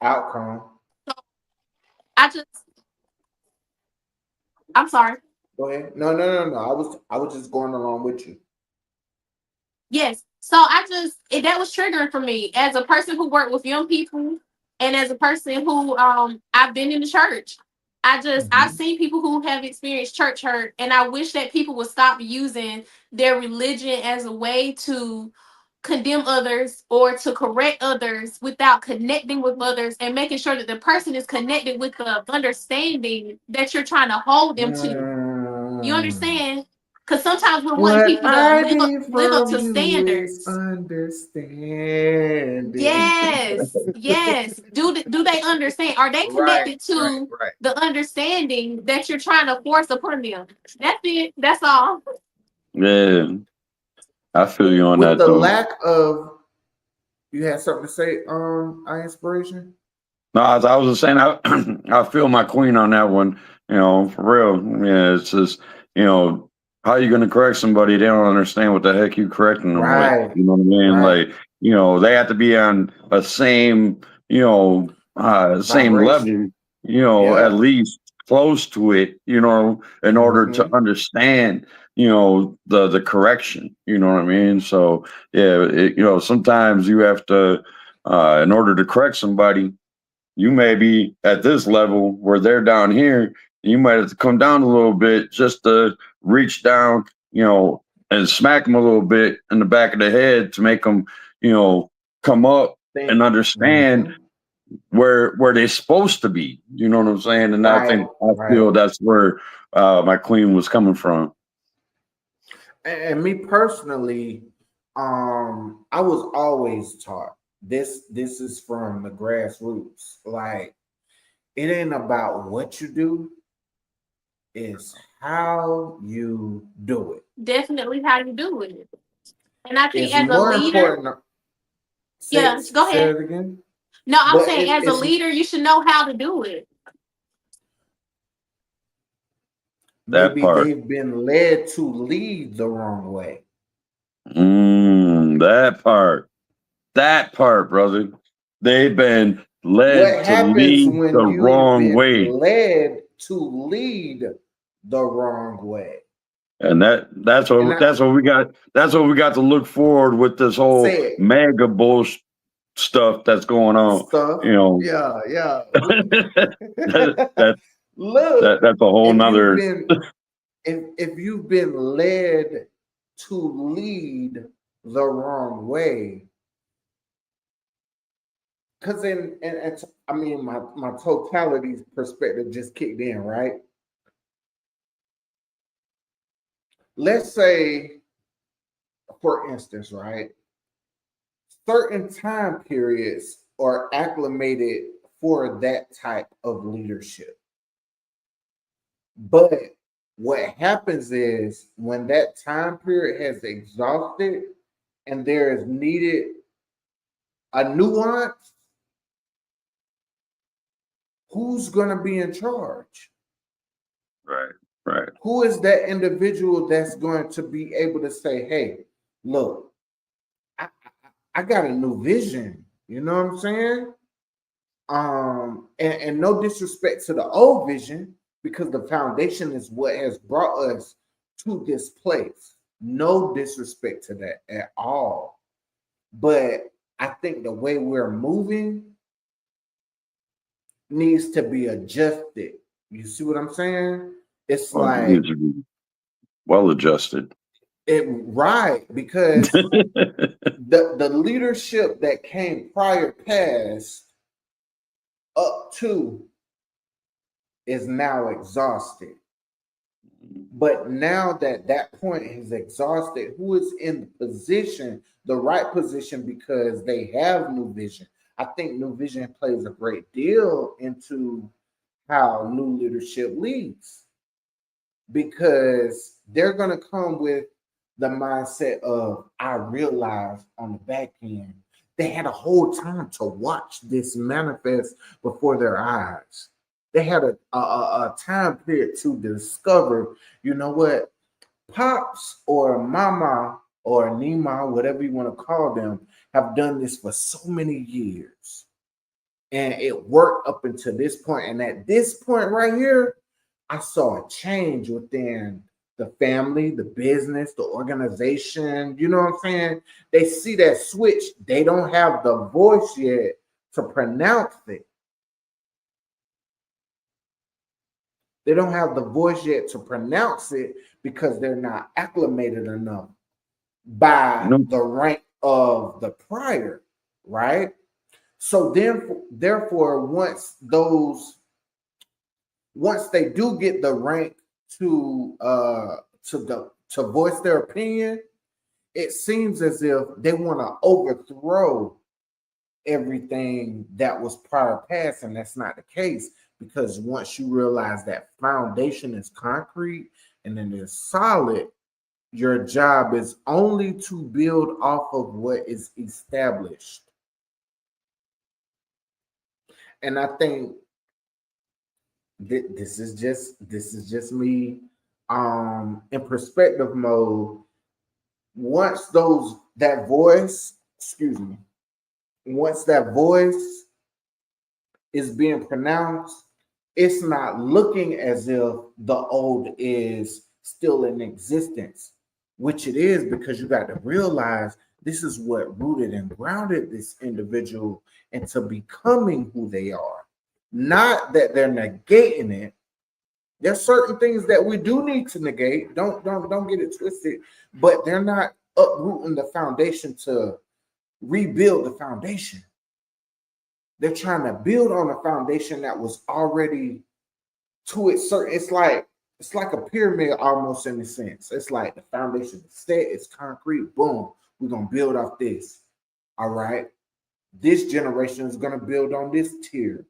Speaker 1: Outcome.
Speaker 5: I just, I'm sorry.
Speaker 1: Go ahead. No. I was just going along with you.
Speaker 5: Yes. So that was triggering for me as a person who worked with young people and as a person who I've been in the church. I've
Speaker 1: Mhm.
Speaker 5: seen people who have experienced church hurt, and I wish that people would stop using their religion as a way to condemn others or to correct others without connecting with others and making sure that the person is connected with the understanding that you're trying to hold them to. You
Speaker 1: Mm.
Speaker 5: understand? Because sometimes we're wanting
Speaker 1: What
Speaker 5: people to
Speaker 1: I
Speaker 5: live up
Speaker 1: need
Speaker 5: live up
Speaker 1: from
Speaker 5: to
Speaker 1: you is
Speaker 5: standards.
Speaker 1: understanding.
Speaker 5: Yes, yes. Do they understand? Are they
Speaker 1: Right,
Speaker 5: connected
Speaker 1: right,
Speaker 5: to
Speaker 1: right.
Speaker 5: the understanding that you're trying to force upon them? That's it. That's all.
Speaker 7: Yeah, I feel you on
Speaker 1: With
Speaker 7: that
Speaker 1: the
Speaker 7: though.
Speaker 1: lack of, you had something to say, I inspiration?
Speaker 7: No, I was just saying, I feel my queen on that one. For real. Yeah, it's just, you know, how you going to correct somebody? They don't understand what the heck you correcting them with.
Speaker 1: Right,
Speaker 7: You know what I mean?
Speaker 1: right.
Speaker 7: Like, they have to be on a same, same level,
Speaker 1: Vibration.
Speaker 7: at
Speaker 1: Yeah.
Speaker 7: least close to it, in order to
Speaker 1: Hmm.
Speaker 7: understand, the correction. You know what I mean? So, yeah, sometimes you have to, in order to correct somebody, you may be at this level where they're down here. You might have to come down a little bit just to reach down, and smack them a little bit in the back of the head to make them, come up and
Speaker 1: Think.
Speaker 7: understand
Speaker 1: Hmm.
Speaker 7: where they're supposed to be. You know what I'm saying? And
Speaker 1: Right,
Speaker 7: I
Speaker 1: right.
Speaker 7: feel that's where my queen was coming from.
Speaker 1: And me personally, I was always taught this is from the grassroots. Like, it ain't about what you do, it's how you do it.
Speaker 5: Definitely how you do it. And I think
Speaker 1: It's
Speaker 5: as a
Speaker 1: more
Speaker 5: leader,
Speaker 1: important.
Speaker 5: yeah, go
Speaker 1: Say
Speaker 5: ahead.
Speaker 1: it again.
Speaker 5: No, I'm
Speaker 1: But
Speaker 5: saying as a
Speaker 1: it's
Speaker 5: leader, you should know how to do it.
Speaker 7: That
Speaker 1: maybe
Speaker 7: part.
Speaker 1: they've been led to lead the wrong way.
Speaker 7: That part. That part, brother. They've been led
Speaker 1: What
Speaker 7: to
Speaker 1: happens
Speaker 7: lead the
Speaker 1: when you've
Speaker 7: wrong
Speaker 1: been
Speaker 7: way.
Speaker 1: led to lead the wrong way?
Speaker 7: And that's
Speaker 1: And
Speaker 7: what
Speaker 1: I
Speaker 7: that's what we got. That's what we got to look forward with this
Speaker 1: say
Speaker 7: whole
Speaker 1: it.
Speaker 7: mega bullshit. stuff that's going on.
Speaker 1: stuff.
Speaker 7: You know,
Speaker 1: Yeah.
Speaker 7: that
Speaker 1: Look,
Speaker 7: that's a whole
Speaker 1: if you've
Speaker 7: nother.
Speaker 1: been if you've been led to lead the wrong way, because I mean my totality perspective just kicked in, right? Let's say, for instance, right, certain time periods are acclimated for that type of leadership. But what happens is when that time period has exhausted and there is needed a nuance, who's going to be in charge?
Speaker 7: Right.
Speaker 1: Who is that individual that's going to be able to say, hey, look, I got a new vision. You know what I'm saying? And no disrespect to the old vision, because the foundation is what has brought us to this place. No disrespect to that at all. But I think the way we're moving needs to be adjusted. You see what I'm saying? It's
Speaker 7: Well, it
Speaker 1: like
Speaker 7: needs to be well adjusted.
Speaker 1: right, because the leadership that came prior past up to is now exhausted. But now that that point is exhausted, who is in the position, the right position, because they have new vision? I think new vision plays a great deal into how new leadership leads, because they're going to come with the mindset of, I realized on the back end, they had a whole time to watch this manifest before their eyes. They had a time period to discover, you know what, Pops or Mama or Nima, whatever you want to call them, have done this for so many years. And it worked up until this point. And at this point right here, I saw a change within the family, the business, the organization. You know what I'm saying? They see that switch. They don't have the voice yet to pronounce it. They don't have the voice yet to pronounce it because they're not acclimated enough by the rank of the prior, right? So then, therefore, once they do get the rank to voice their opinion, it seems as if they want to overthrow everything that was prior past, and that's not the case. Because once you realize that foundation is concrete and then it's solid, your job is only to build off of what is established. And I think this is just me in perspective mode. Once that voice is being pronounced, it's not looking as if the old is still in existence, which it is, because you got to realize this is what rooted and grounded this individual into becoming who they are. Not that they're negating it. There's certain things that we do need to negate. Don't get it twisted. But they're not uprooting the foundation to rebuild the foundation. They're trying to build on a foundation that was already to it certain. It's like a pyramid almost, in a sense. It's like the foundation is set, it's concrete, boom, we're gonna build off this. All right. This generation is gonna build on this tier.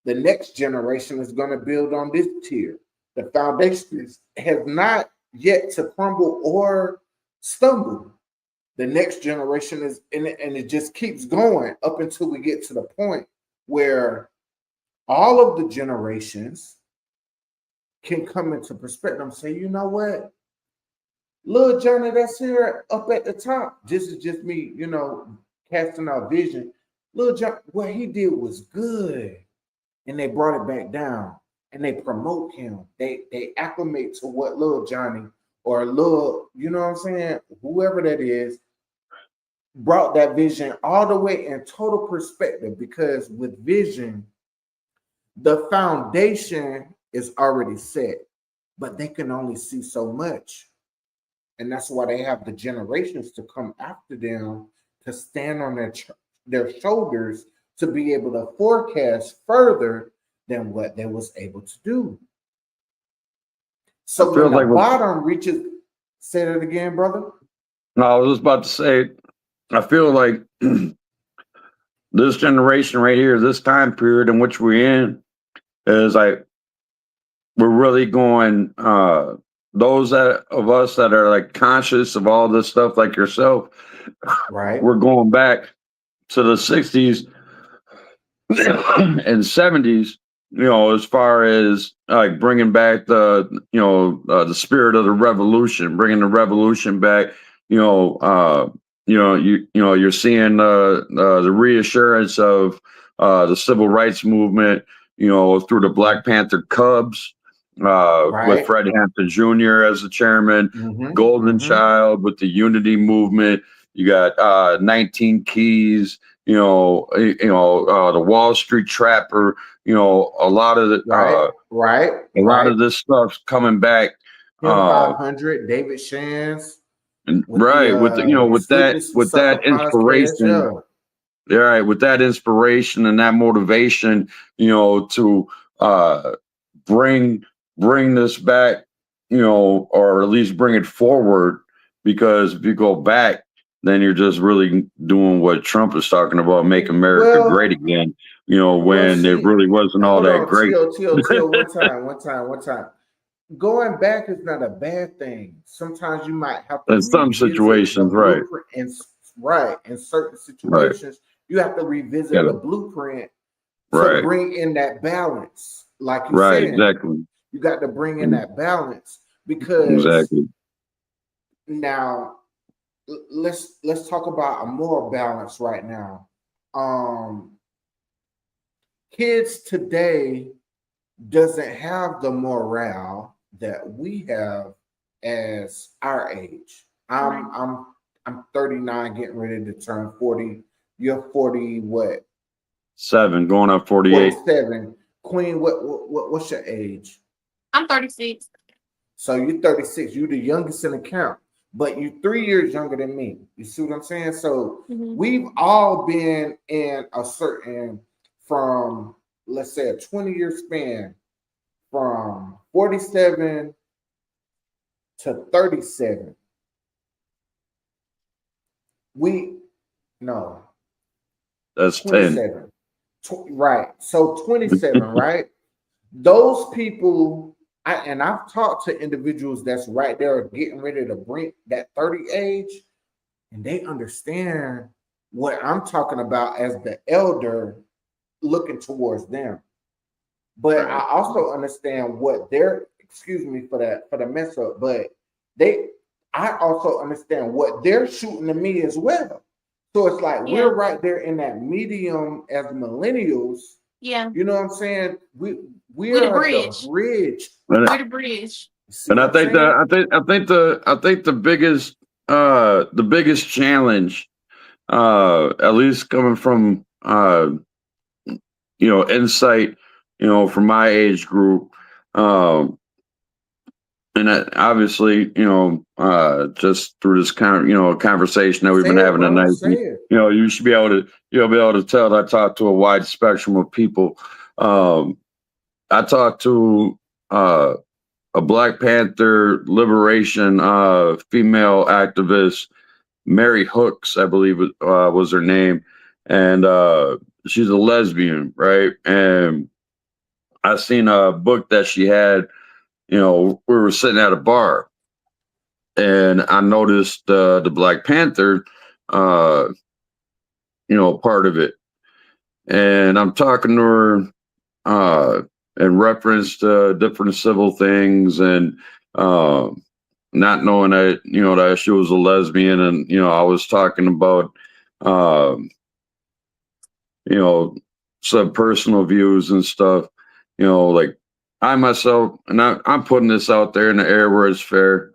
Speaker 1: The next generation is gonna build on this tier. The foundation has not yet to crumble or stumble. The next generation is in it, and it just keeps going up until we get to the point where all of the generations can come into perspective and say, you know what, little Johnny that's here up at the top, this is just me, casting our vision. Little John, what he did was good, and they brought it back down, and they promote him. They acclimate to what little Johnny or little, you know what I'm saying, whoever that is, brought that vision all the way in total perspective, because with vision, the foundation is already set, but they can only see so much. And that's why they have the generations to come after them to stand on their shoulders to be able to forecast further than what they was able to do. So when the bottom reaches, say that again, brother.
Speaker 7: No, I was just about to say, I feel like this generation right here, this time period in which we're in, is like we're really going. Those of us that are like conscious of all this stuff, like yourself,
Speaker 1: right?
Speaker 7: We're going back to the '60s and '70s. As far as like bringing back the spirit of the revolution, bringing the revolution back. You're seeing the reassurance of the civil rights movement. Through the Black Panther Cubs. With Fred Hampton Jr. as the chairman, Golden Child with the Unity movement. You got 19 Keys. The Wall Street Trapper. A lot of the a lot of this stuff's coming back.
Speaker 1: 500, David Shands.
Speaker 7: With that inspiration. Right, with that inspiration and that motivation, to bring this back, or at least bring it forward, because if you go back, then you're just really doing what Trump is talking about, make America great again, when it really wasn't all that great.
Speaker 1: One time. Going back is not a bad thing. Sometimes you might have to
Speaker 7: in some situations, right.
Speaker 1: In certain situations, you have to revisit the blueprint to bring in that balance. Like you said,
Speaker 7: exactly.
Speaker 1: You got to bring in that balance, because now let's talk about a moral balance right now. Kids today doesn't have the morale that we have as our age. I'm 39, getting ready to turn 40. You're 40, what?
Speaker 7: 7, going up 48.
Speaker 1: 47. Queen, what's your age?
Speaker 5: I'm 36.
Speaker 1: So you're 36. You're the youngest in the count, but you're 3 years younger than me. You see what I'm saying? So we've all been in a certain, from let's say a 20-year span, from 47 to 37.
Speaker 7: That's
Speaker 1: 27. 10. Right. So 27, right? Those people, I've talked to individuals that's right there getting ready to bring that 30 age, and they understand what I'm talking about as the elder looking towards them. But I also understand what they're, excuse me for the mess up, but I also understand what they're shooting to me as well. So it's like we're right there in that medium as millennials.
Speaker 5: Yeah.
Speaker 1: You know what I'm saying? We're
Speaker 5: the bridge.
Speaker 1: We're
Speaker 5: the bridge.
Speaker 7: And I think the biggest challenge, at least coming from insight, from my age group, and that obviously, just through this conversation that we've been having tonight, you should be able to tell that I talk to a wide spectrum of people. I talked to a Black Panther liberation female activist, Mary Hooks, I believe was her name, and she's a lesbian, right? And I seen a book that she had. We were sitting at a bar, and I noticed the Black Panther, part of it. And I'm talking to her in reference to different civil things, and not knowing that, that she was a lesbian. And, I was talking about, some personal views and stuff, like, I myself, and I'm putting this out there in the air where it's fair.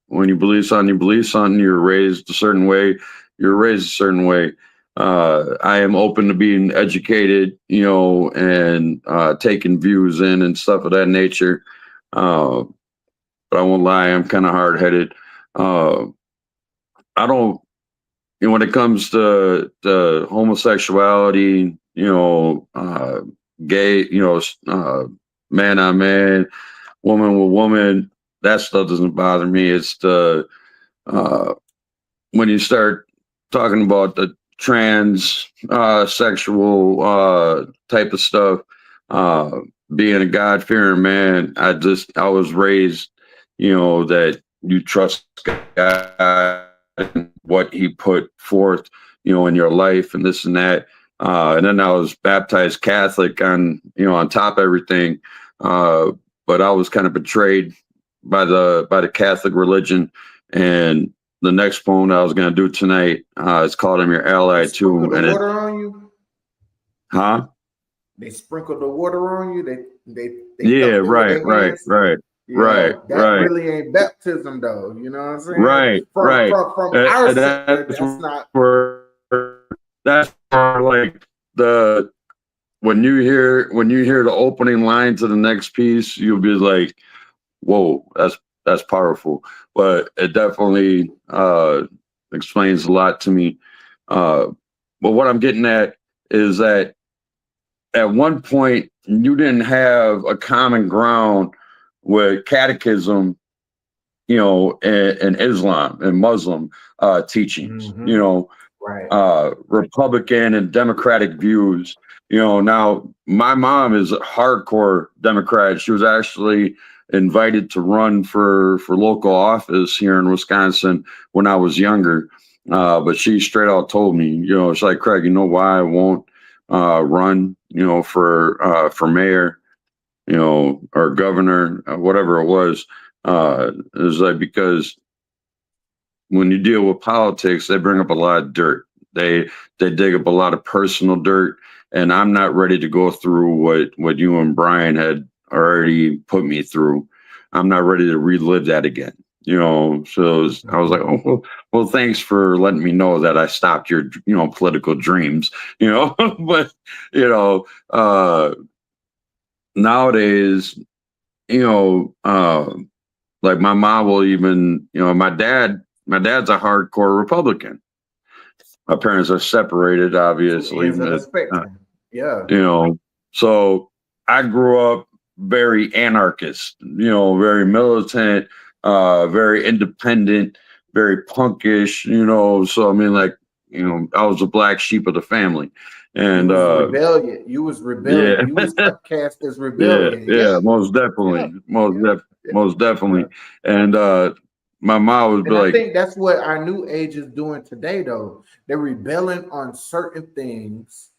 Speaker 7: When you believe something, you're raised a certain way. you're raised a certain way. I am open to being educated, and taking views in and stuff of that nature. But I won't lie, I'm kind of hard headed. I don't, when it comes to homosexuality, gay, man on man, woman with woman, that stuff doesn't bother me. It's the when you start talking about the trans sexual type of stuff, being a God fearing man, I was raised, that you trust God and what He put forth, in your life and this and that. And then I was baptized Catholic on top of everything. But I was kind of betrayed by the Catholic religion. And the next poem that I was going to do tonight, it's called "I'm Your Ally Too."
Speaker 1: And water on you?
Speaker 7: Huh?
Speaker 1: They sprinkled the water on you. They
Speaker 7: Yeah,
Speaker 1: dumped it with their
Speaker 7: right,
Speaker 1: hands.
Speaker 7: right, right,
Speaker 1: That
Speaker 7: right,
Speaker 1: really ain't baptism, though. You know what I'm saying?
Speaker 7: right, right.
Speaker 1: From our side,
Speaker 7: That's
Speaker 1: that's not.
Speaker 7: where like the when you hear the opening line to the next piece, you'll be like, "Whoa, that's powerful." But it definitely explains a lot to me. But what I'm getting at is that at one point you didn't have a common ground with catechism, and Islam and Muslim teachings,
Speaker 1: Right.
Speaker 7: Republican and Democratic views. Now my mom is a hardcore Democrat. She was actually invited to run for local office here in Wisconsin when I was younger. But she straight out told me, it's like, Craig, you know why I won't run, for mayor, or governor, whatever it was. Is like, because when you deal with politics, they bring up a lot of dirt. They dig up a lot of personal dirt, and I'm not ready to go through what you and Brian had already put me through. I'm not ready to relive that again. So I was like, oh, well, thanks for letting me know that I stopped your, political dreams, but, nowadays, like my mom will even, my dad's a hardcore Republican. My parents are separated, obviously.
Speaker 1: Ends of the spectrum. Yeah.
Speaker 7: So I grew up very anarchist, very militant, very independent, very punkish, so I mean, like, I was the black sheep of the family. And
Speaker 1: rebellion. You was rebellion.
Speaker 7: yeah.
Speaker 1: You was cast as
Speaker 7: Yeah,
Speaker 1: rebellion.
Speaker 7: yeah, most definitely, most definitely. And my mom would be
Speaker 1: And I
Speaker 7: like,
Speaker 1: think that's what our new age is doing today, though. They're rebelling on certain things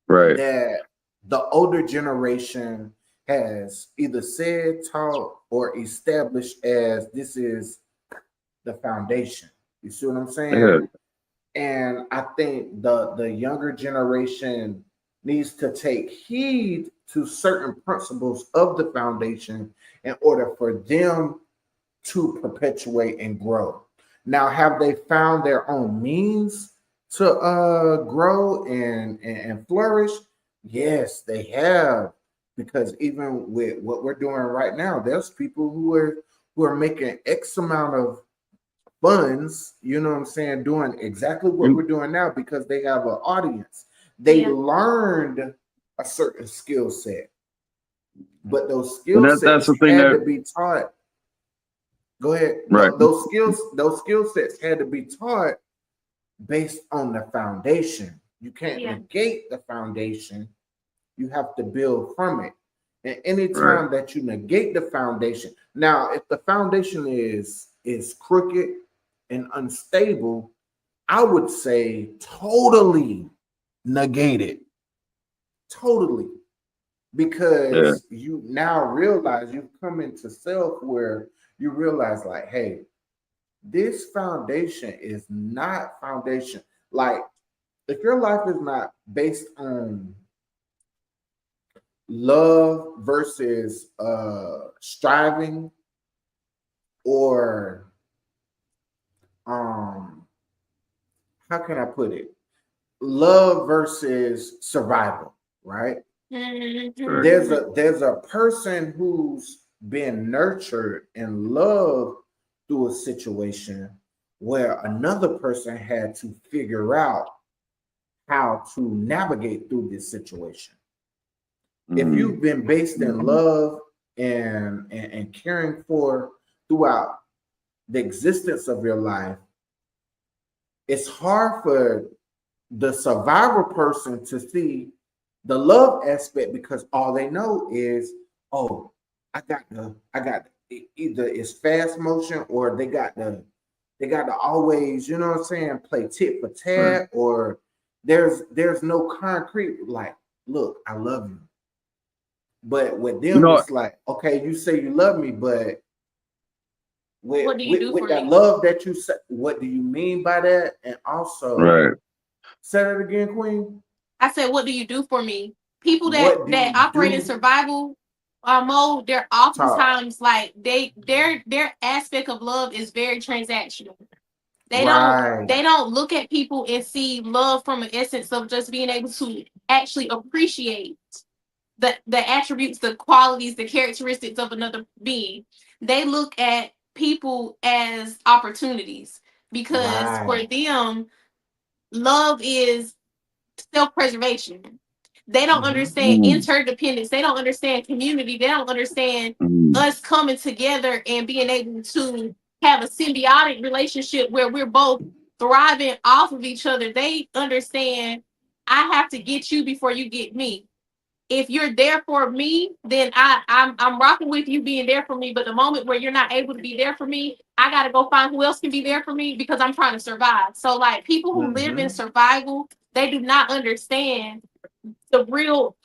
Speaker 7: right,
Speaker 1: that the older generation has either said, taught, or established as this is the foundation. You see what I'm
Speaker 7: yeah,
Speaker 1: saying? And I think the younger generation needs to take heed to certain principles of the foundation in order for them to perpetuate and grow. Now, have they found their own means to grow and flourish? Yes, they have. Because even with what we're doing right now, there's people who are making X amount of funds, you know what I'm saying, doing exactly what we're doing now because they have an audience. They learned a certain skill set, but those skill
Speaker 7: that's
Speaker 1: sets
Speaker 7: the thing
Speaker 1: had to
Speaker 7: that
Speaker 1: be taught. Go ahead.
Speaker 7: right,
Speaker 1: Those skill sets had to be taught based on the foundation. You can't negate the foundation. You have to build from it. And anytime
Speaker 7: right,
Speaker 1: that you negate the foundation, now if the foundation is crooked and unstable, I would say totally negate it. Totally.
Speaker 7: yeah,
Speaker 1: Because you now realize you've come into self where you realize, like, hey, this foundation is not foundation. Like, if your life is not based on love versus striving or how can I put it? Love versus survival, right?
Speaker 7: Right.
Speaker 1: There's a person who's been nurtured and loved through a situation where another person had to figure out how to navigate through this situation. If
Speaker 7: Mm.
Speaker 1: you've been based in love and caring for throughout the existence of your life, it's hard for the survivor person to see the love aspect because all they know is, oh, I got either it's fast motion or they got to always, you know what I'm saying, play tit for
Speaker 7: Right.
Speaker 1: tat, or there's no concrete like, look, I love you. But with
Speaker 7: You
Speaker 1: them,
Speaker 7: know,
Speaker 1: it's like, okay, you say you love me, but
Speaker 5: What do you do
Speaker 1: with
Speaker 5: for
Speaker 1: that
Speaker 5: me?
Speaker 1: love that you say, what do you mean by that? And also,
Speaker 7: right.
Speaker 1: say that again, Queen.
Speaker 5: I said, what do you do for me? People
Speaker 1: What do
Speaker 5: that
Speaker 1: you
Speaker 5: operate in
Speaker 1: do?
Speaker 5: survival mode, they're
Speaker 1: Talk.
Speaker 5: oftentimes like their aspect of love is very transactional.
Speaker 1: Right.
Speaker 5: They don't look at people and see love from an essence of just being able to actually appreciate the attributes, the qualities, the characteristics of another being. They look at people as opportunities because for
Speaker 1: Right.
Speaker 5: them, love is self-preservation. They don't
Speaker 1: Mm-hmm.
Speaker 5: understand
Speaker 7: Mm.
Speaker 5: interdependence. They don't understand community. They don't understand
Speaker 7: Mm.
Speaker 5: us coming together and being able to have a symbiotic relationship where we're both thriving off of each other. They understand I have to get you before you get me. If you're there for me, then I'm rocking with you being there for me. But the moment where you're not able to be there for me, I gotta go find who else can be there for me because I'm trying to survive. So like people who live in
Speaker 1: Mm-hmm.
Speaker 5: survival, they do not understand the real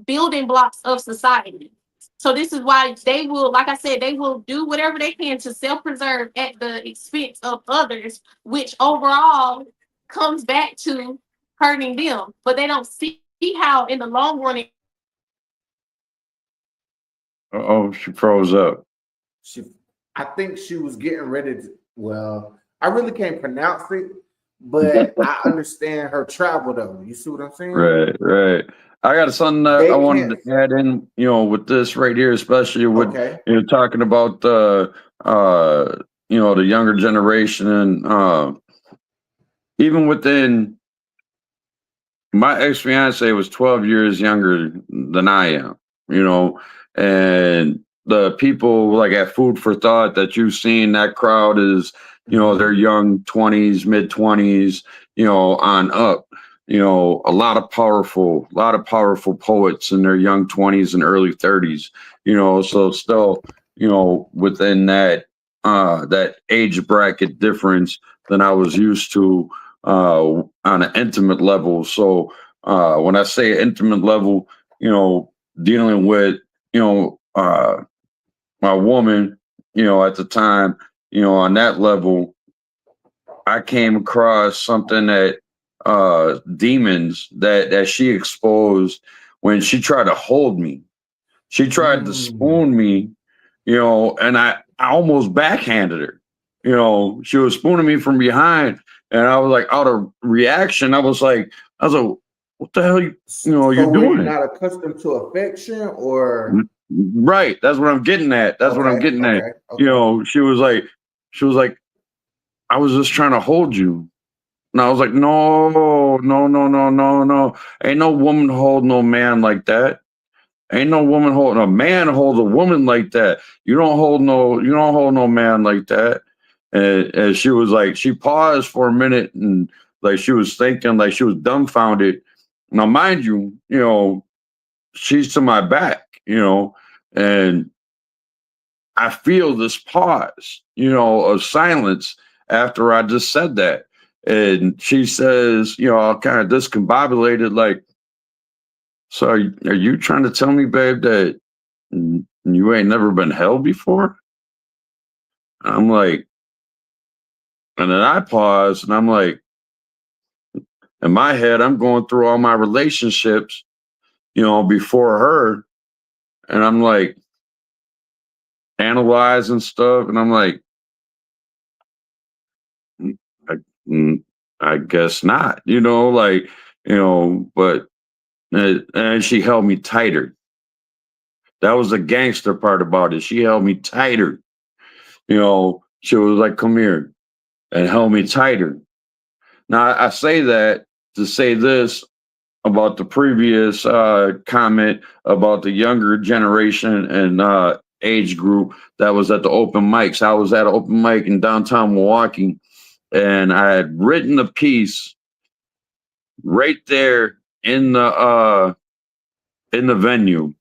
Speaker 5: building blocks of society. So this is why they will, like I said, they will do whatever they can to self-preserve at the expense of others, which overall comes back to hurting them. But they don't see how in the long run
Speaker 7: Oh, she froze up.
Speaker 1: She, I think she was getting ready to. Well, I really can't pronounce it, but I understand her travel though. You see what I'm saying?
Speaker 7: Right, right. I got something that I
Speaker 1: They
Speaker 7: wanted
Speaker 1: can't.
Speaker 7: to add in, with this right here, especially with
Speaker 1: Okay.
Speaker 7: talking about the the younger generation and even within my ex fiance was 12 years younger than I am, you know, and the people like at Food for Thought that you've seen, that crowd is, they're
Speaker 1: Mm-hmm.
Speaker 7: young 20s, mid 20s, on up. A lot of powerful poets in their young 20s and early 30s, so still, within that age bracket difference than I was used to on an intimate level. So when I say intimate level, dealing with you know my woman, at the time, on that level, I came across something that demons that she exposed when she tried to hold me. She tried to
Speaker 1: Mm.
Speaker 7: spoon me, and I almost backhanded her. She was spooning me from behind, and I was like, out of reaction, I was like, what the hell you
Speaker 1: So were you
Speaker 7: doing?
Speaker 1: not accustomed to affection or
Speaker 7: Right. That's what I'm getting at. That's what I'm
Speaker 1: okay,
Speaker 7: getting at.
Speaker 1: okay, okay.
Speaker 7: She was like, I was just trying to hold you. And I was like, no, no, no, no, no, no. Ain't no woman hold no man like that. Ain't no woman holding a man hold a woman like that. You don't hold no man like that. And she was like, she paused for a minute and like she was thinking, like she was dumbfounded. Now, mind you, she's to my back, and I feel this pause, of silence after I just said that. And she says, all kind of discombobulated, like, so are you trying to tell me, babe, that you ain't never been held before? I'm like, and then I pause and I'm like, in my head, I'm going through all my relationships, before her. And I'm like, analyzing stuff. And I'm like, mm, I, mm. I guess not, like, but, and she held me tighter. That was the gangster part about it. She held me tighter. She was like, come here, and held me tighter. Now, I say that to say this about the previous comment about the younger generation and age group that was at the open mics. I was at an open mic in downtown Milwaukee, and I had written a piece right there in the venue.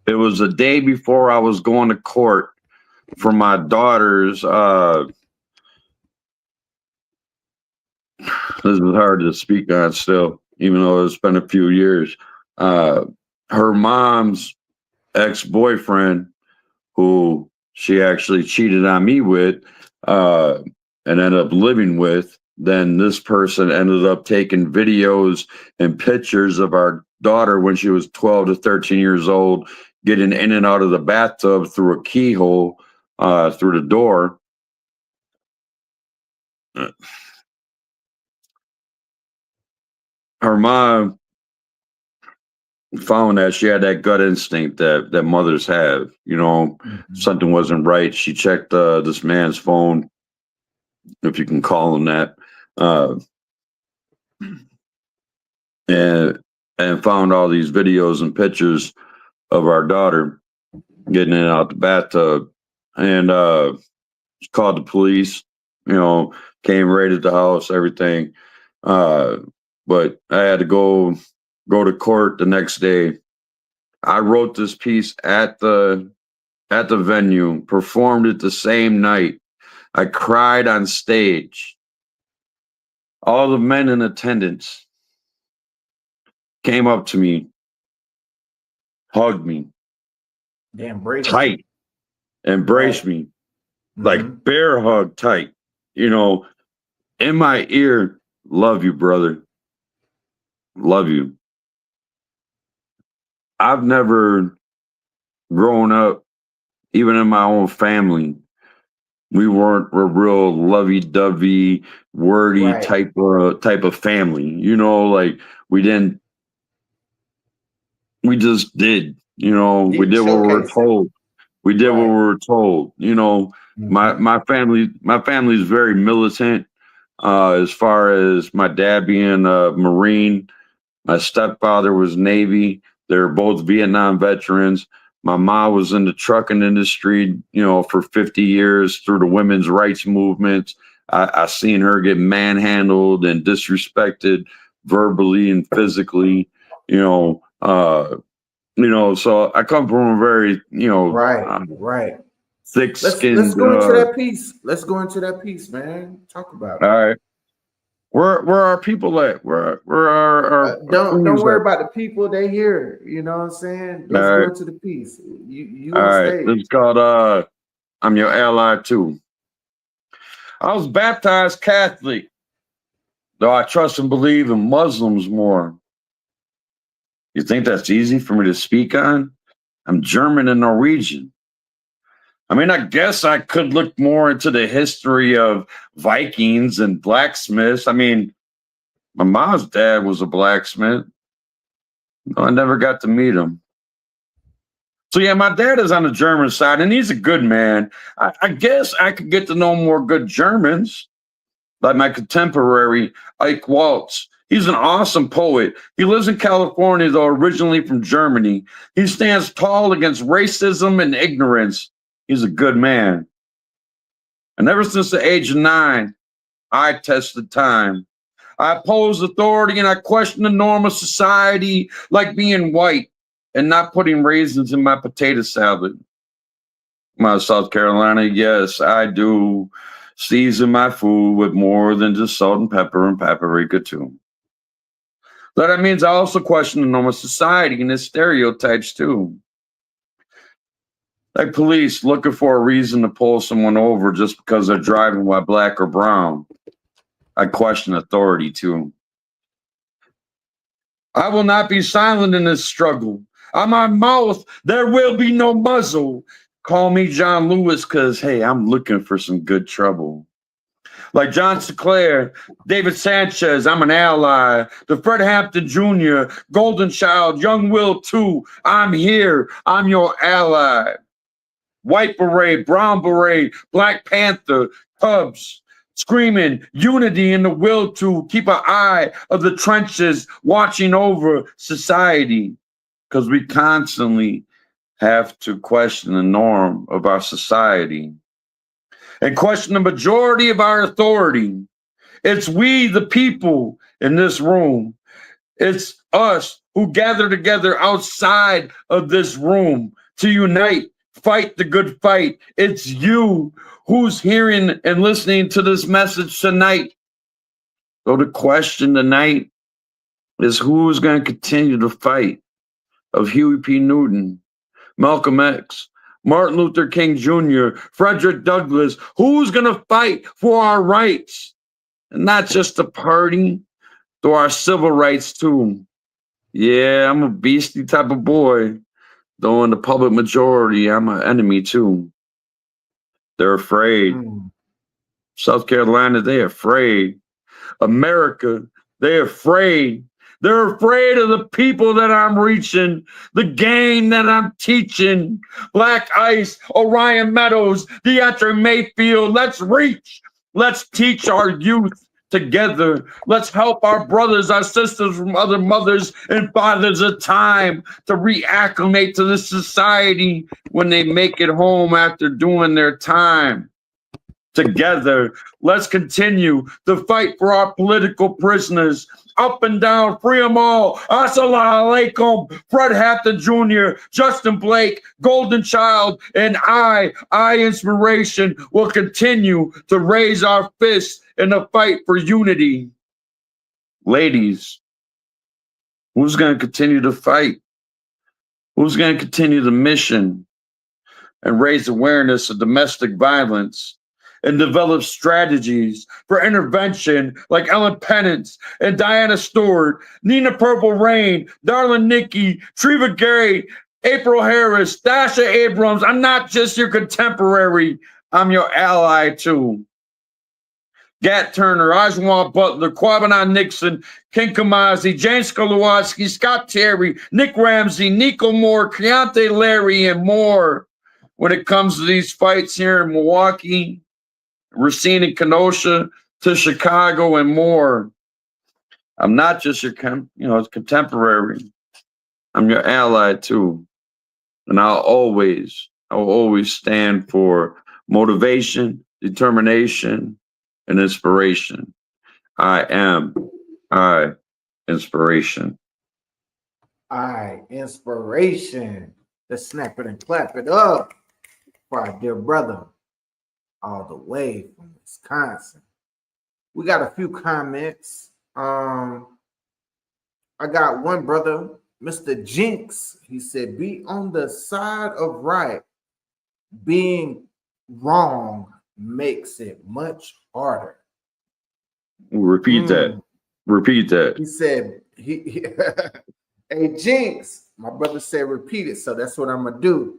Speaker 7: It was the day before I was going to court for my daughter's. This is hard to speak on still, even though it's been a few years. Her mom's ex-boyfriend, who she actually cheated on me with, and ended up living with. Then this person ended up taking videos and pictures of our daughter when she was 12 to 13 years old, getting in and out of the bathtub through a keyhole through the door. Her mom found that she had that gut instinct that mothers have. Something wasn't right. She checked this man's phone, if you can call him that, and found all these videos and pictures of our daughter getting in and out the bathtub. And she called the police, came right at the house, everything. But I had to go to court the next day. I wrote this piece at the venue, performed it the same night. I cried on stage. All the men in attendance came up to me, hugged me, tight, embraced me, like bear hug tight, in my ear, love you, brother. Love you. I've never grown up, even in my own family, we weren't a real lovey-dovey, wordy type of family. Like we just did. We did what we were told. We did what we were told. My family is very militant. As far as my dad being a Marine, my stepfather was Navy. They're both Vietnam veterans. My mom was in the trucking industry, for 50 years through the women's rights movement. I seen her get manhandled and disrespected verbally and physically, So I come from a very, thick-skinned.
Speaker 1: Let's go into that piece. Let's go into that piece, man. Talk about it.
Speaker 7: All right. Where are our people at? Where are
Speaker 1: don't worry about the people they hear. You know what I'm saying? Let's go into the piece. You
Speaker 7: all
Speaker 1: on
Speaker 7: right.
Speaker 1: stage.
Speaker 7: It's called I'm Your Ally Too. I was baptized Catholic, though I trust and believe in Muslims more. You think that's easy for me to speak on? I'm German and Norwegian. I mean, I guess I could look more into the history of Vikings and blacksmiths. I mean, my mom's dad was a blacksmith. I never got to meet him. So yeah, my dad is on the German side, and he's a good man. I guess I could get to know more good Germans, like my contemporary, Ike Waltz. He's an awesome poet. He lives in California, though originally from Germany. He stands tall against racism and ignorance. He's a good man. And ever since the age of 9, I tested time. I oppose authority and I question the norm of society, like being white and not putting raisins in my potato salad. My South Carolina, yes, I do season my food with more than just salt and pepper and paprika too. But that means I also question the norm of society and its stereotypes too. Like police looking for a reason to pull someone over just because they're driving while black or brown. I question authority too. I will not be silent in this struggle. On my mouth, there will be no muzzle. Call me John Lewis because, hey, I'm looking for some good trouble. Like John Sinclair, David Sanchez, I'm an ally. The Fred Hampton Jr., Golden Child, Young Will 2, I'm here. I'm your ally. White Beret, Brown Beret, Black Panther, Cubs, screaming unity in the will to keep an eye of the trenches watching over society, because we constantly have to question the norm of our society and question the majority of our authority. It's we, the people in this room. It's us who gather together outside of this room to unite, fight the good fight. It's you who's hearing and listening to this message tonight. So the question tonight is, who's going to continue the fight of Huey P. Newton, Malcolm X, Martin Luther King Jr., Frederick Douglass? Who's going to fight for our rights? And not just the party, to our civil rights too. Yeah, I'm a beastly type of boy. Though in the public majority, I'm an enemy too. They're afraid. South Carolina, they're afraid. America, they're afraid. They're afraid of the people that I'm reaching, the game that I'm teaching. Black Ice, Orion Meadows, DeAndre Mayfield, let's reach. Let's teach our youth together. Let's help our brothers, our sisters from other mothers and fathers of time to reacclimate to this society when they make it home after doing their time. Together, let's continue the fight for our political prisoners. Up and down, free them all. Assalamu alaikum. Fred Hampton Jr., Justin Blake, Golden Child, and I Inspiration, will continue to raise our fists in the fight for unity. Ladies, who's going to continue to fight? Who's going to continue the mission and raise awareness of domestic violence and develop strategies for intervention like Ellen Pennance and Diana Stewart, Nina Purple Rain, Darlene Nikki, Treva Gary, April Harris, Dasha Abrams? I'm not just your contemporary, I'm your ally too. Gat Turner, Ajwan Butler, Kwabena Nixon, Ken Kamazi, James Skolowatsky, Scott Terry, Nick Ramsey, Nico Moore, Keontae Larry, and more. When it comes to these fights here in Milwaukee, Racine and Kenosha, to Chicago, and more, I'm not just your contemporary. I'm your ally too, and I'll always stand for motivation, determination, and inspiration. I am inspiration.
Speaker 1: Inspiration. Let's snap it and clap it up for our dear brother, all the way from Wisconsin. We got a few comments. I got one brother, Mr. Jinx. He said, be on the side of right. Being wrong makes it much harder.
Speaker 7: Repeat that. Repeat that.
Speaker 1: He said, hey, Jinx, my brother said repeat it, so that's what I'm gonna do.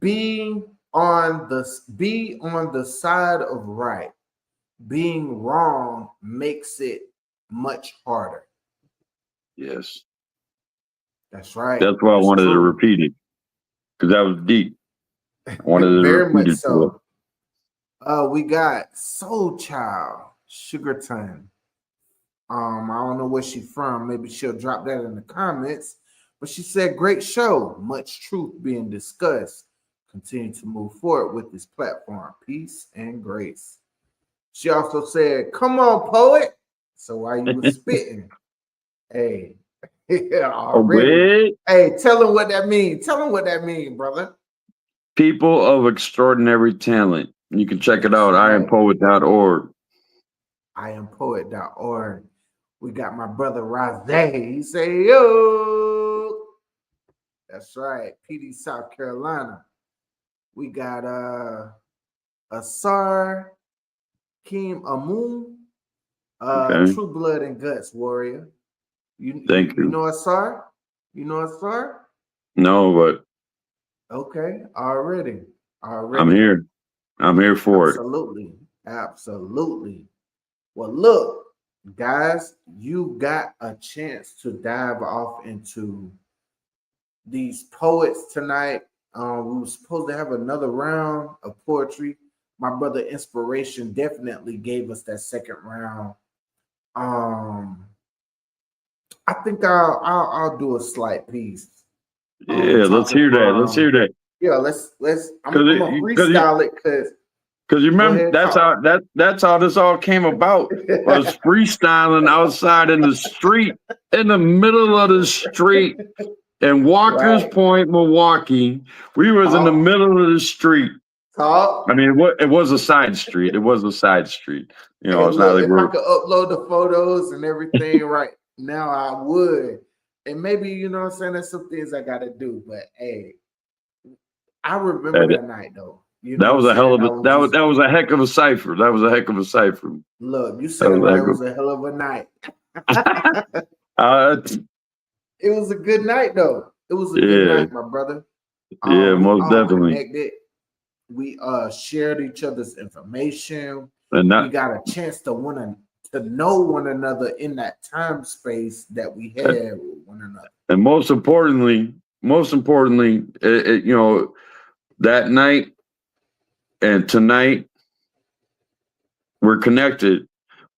Speaker 1: Be on the side of right. Being wrong makes it much harder.
Speaker 7: Yes.
Speaker 1: That's right.
Speaker 7: That's why I wanted to repeat it, because that was deep. I wanted to
Speaker 1: very
Speaker 7: repeat
Speaker 1: much
Speaker 7: it.
Speaker 1: So. We got Soul Child, Sugarton. I don't know where she's from. Maybe she'll drop that in the comments. But she said, great show. Much truth being discussed. Continue to move forward with this platform. Peace and grace. She also said, come on, poet. So while you were spitting, hey, already. Hey, tell him what that means. Tell him what that means, brother.
Speaker 7: People of extraordinary talent. You can check it out, IamPoet.org.
Speaker 1: IamPoet.org. We got my brother Razay. He say, yo. That's right. PD, South Carolina. We got Asar Kim Amun, True Blood and Guts Warrior.
Speaker 7: Thank you.
Speaker 1: You know Asar? You know Asar?
Speaker 7: No, but
Speaker 1: okay, already.
Speaker 7: I'm here. I'm here for
Speaker 1: Absolutely. Absolutely. Well, look, guys, you got a chance to dive off into these poets tonight. We were supposed to have another round of poetry. My brother Inspiration definitely gave us that second round. Um, I think I'll do a slight piece.
Speaker 7: Yeah, let's
Speaker 1: Talking
Speaker 7: hear that. Let's
Speaker 1: from
Speaker 7: hear that.
Speaker 1: yeah. Let's. I'm
Speaker 7: Because
Speaker 1: gonna freestyle it because
Speaker 7: you
Speaker 1: go
Speaker 7: remember
Speaker 1: ahead talk.
Speaker 7: that's how this all came about. Was freestyling outside in the street, in the middle of the street in Walker's
Speaker 1: Right.
Speaker 7: Point, Milwaukee. We was in the
Speaker 1: Talk.
Speaker 7: middle of the street. I
Speaker 1: Talk.
Speaker 7: mean, it was a side street. It was a side street. You know,
Speaker 1: Hey,
Speaker 7: it's not
Speaker 1: look,
Speaker 7: like
Speaker 1: if I
Speaker 7: we're
Speaker 1: could upload the photos and everything right now, I would. And maybe, you know what I'm saying, there's some things I gotta do. But hey, I remember
Speaker 7: that
Speaker 1: that night though. You know
Speaker 7: that
Speaker 1: what I'm
Speaker 7: was a hell
Speaker 1: saying?
Speaker 7: of
Speaker 1: I
Speaker 7: a
Speaker 1: was just
Speaker 7: that was a heck of a cipher. That was a heck of a cipher.
Speaker 1: look, you
Speaker 7: That
Speaker 1: said it
Speaker 7: was a
Speaker 1: right.
Speaker 7: heck
Speaker 1: It was a hell of a night.
Speaker 7: of uh,
Speaker 1: It was a good night though. It was a good
Speaker 7: yeah,
Speaker 1: night, my brother.
Speaker 7: yeah,
Speaker 1: We
Speaker 7: most
Speaker 1: all
Speaker 7: definitely.
Speaker 1: connected. We shared each other's information.
Speaker 7: And
Speaker 1: We
Speaker 7: not
Speaker 1: got a chance to know one another in that time space that we had with one another.
Speaker 7: and most importantly, you know, that night and tonight we're connected.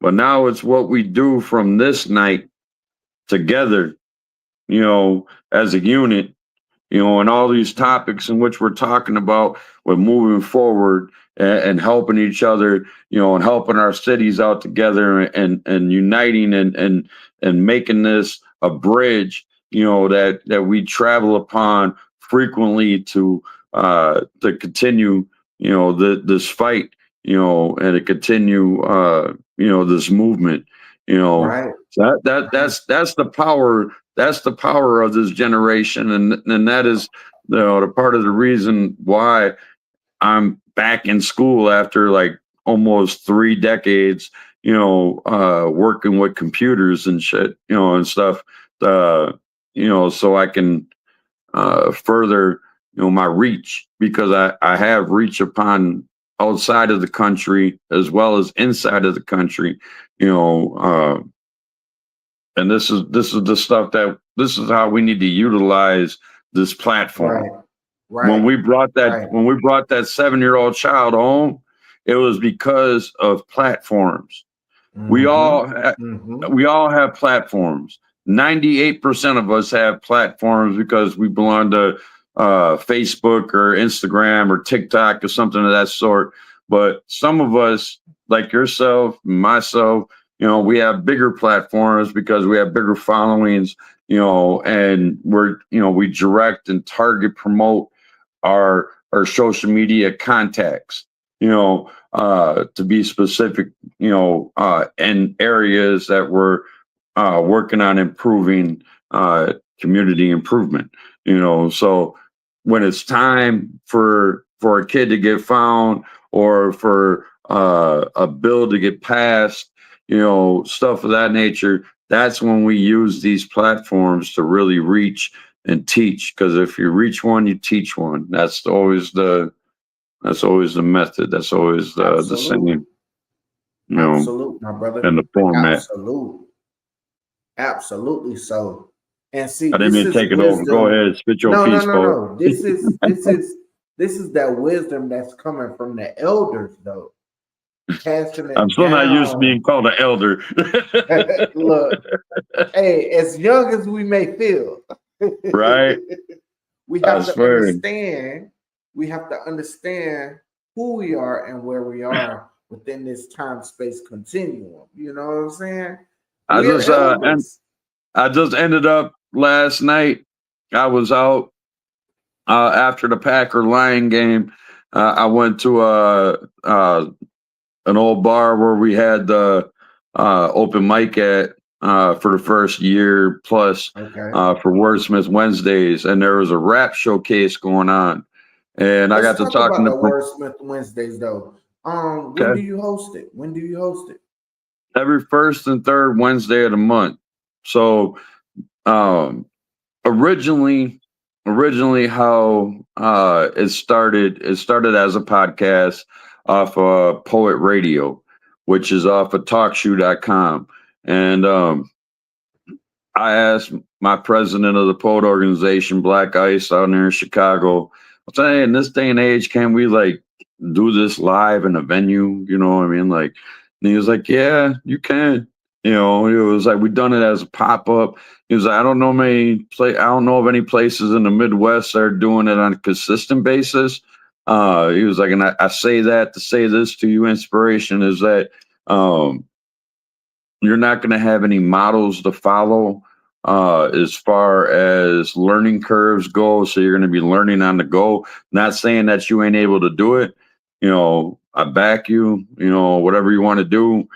Speaker 7: But now it's what we do from this night together, you know, as a unit, you know, and all these topics in which we're talking about, we're moving forward and helping each other, you know, and helping our cities out together and uniting and making this a bridge, you know, that we travel upon frequently to continue, you know, this fight, you know, and to continue, you know, this movement, you know.
Speaker 1: Right.
Speaker 7: So
Speaker 1: Right.
Speaker 7: that's the power. That's the power of this generation, and that is, you know, the part of the reason why I'm back in school after like almost 3 decades, you know, working with computers and shit, you know, and stuff, uh, you know, so I can further, you know, my reach because I have reach upon outside of the country as well as inside of the country, you know, and this is the stuff that this is how we need to utilize this platform.
Speaker 1: Right. Right. Right.
Speaker 7: When we brought that 7-year-old child home, it was because of platforms. We
Speaker 1: Mm-hmm.
Speaker 7: all ha-
Speaker 1: Mm-hmm.
Speaker 7: we all have platforms. 98% of us have platforms because we belong to Facebook or Instagram or TikTok or something of that sort. But some of us, like yourself, myself, you know, we have bigger platforms because we have bigger followings, you know, and you know, we direct and target promote our social media contacts, you know, to be specific, you know, in areas that we're working on improving community improvement, you know. So when it's time for a kid to get found or for a bill to get passed, you know, stuff of that nature, that's when we use these platforms to really reach and teach. Because if you reach one, you teach one. That's always the method. That's always the same,
Speaker 1: Absolute.
Speaker 7: you know,
Speaker 1: Absolute, my brother.
Speaker 7: and the format.
Speaker 1: Absolute. Absolutely so. And see,
Speaker 7: I didn't
Speaker 1: this
Speaker 7: mean to
Speaker 1: is
Speaker 7: take it over. Go
Speaker 1: wisdom.
Speaker 7: ahead, spit your
Speaker 1: No, no,
Speaker 7: piece,
Speaker 1: no,
Speaker 7: poet.
Speaker 1: no. This is that wisdom that's coming from the elders, though, passing
Speaker 7: I'm
Speaker 1: it
Speaker 7: still not used to
Speaker 1: down.
Speaker 7: being called an elder.
Speaker 1: Look, hey, as young as we may feel,
Speaker 7: Right?
Speaker 1: we
Speaker 7: I
Speaker 1: have to
Speaker 7: swear.
Speaker 1: understand. We have to understand who we are and where we are within this time space continuum. You know what I'm saying?
Speaker 7: I
Speaker 1: We're
Speaker 7: just and
Speaker 1: elders.
Speaker 7: I just ended up last night. I was out after the Packer Lion game. I went to an old bar where we had the open mic at for the first year plus
Speaker 1: Okay.
Speaker 7: for Wordsmith Wednesdays, and there was a rap showcase going on, and I
Speaker 1: Let's
Speaker 7: got to
Speaker 1: talk about
Speaker 7: talking
Speaker 1: the
Speaker 7: to
Speaker 1: Wordsmith Wednesdays though. When
Speaker 7: okay,
Speaker 1: do you host it? When do you host it?
Speaker 7: every first and third Wednesday of the month. So um, originally. originally how it started. It started as a podcast off Poet Radio, which is off of talkshoe.com. And I asked my president of the Poet organization, Black Ice, out there in Chicago, I'm saying, in this day and age, can we like do this live in a venue? You know what I mean? Like, and he was like, yeah, you can. You know, it was like we done it as a pop up. He was like, I don't know I don't know of any places in the Midwest that are doing it on a consistent basis. He was like, and I say that to say this to you, inspiration is that um, you're not going to have any models to follow as far as learning curves go. So you're going to be learning on the go. Not saying that you ain't able to do it. You know, I back you. You know, whatever you want to do,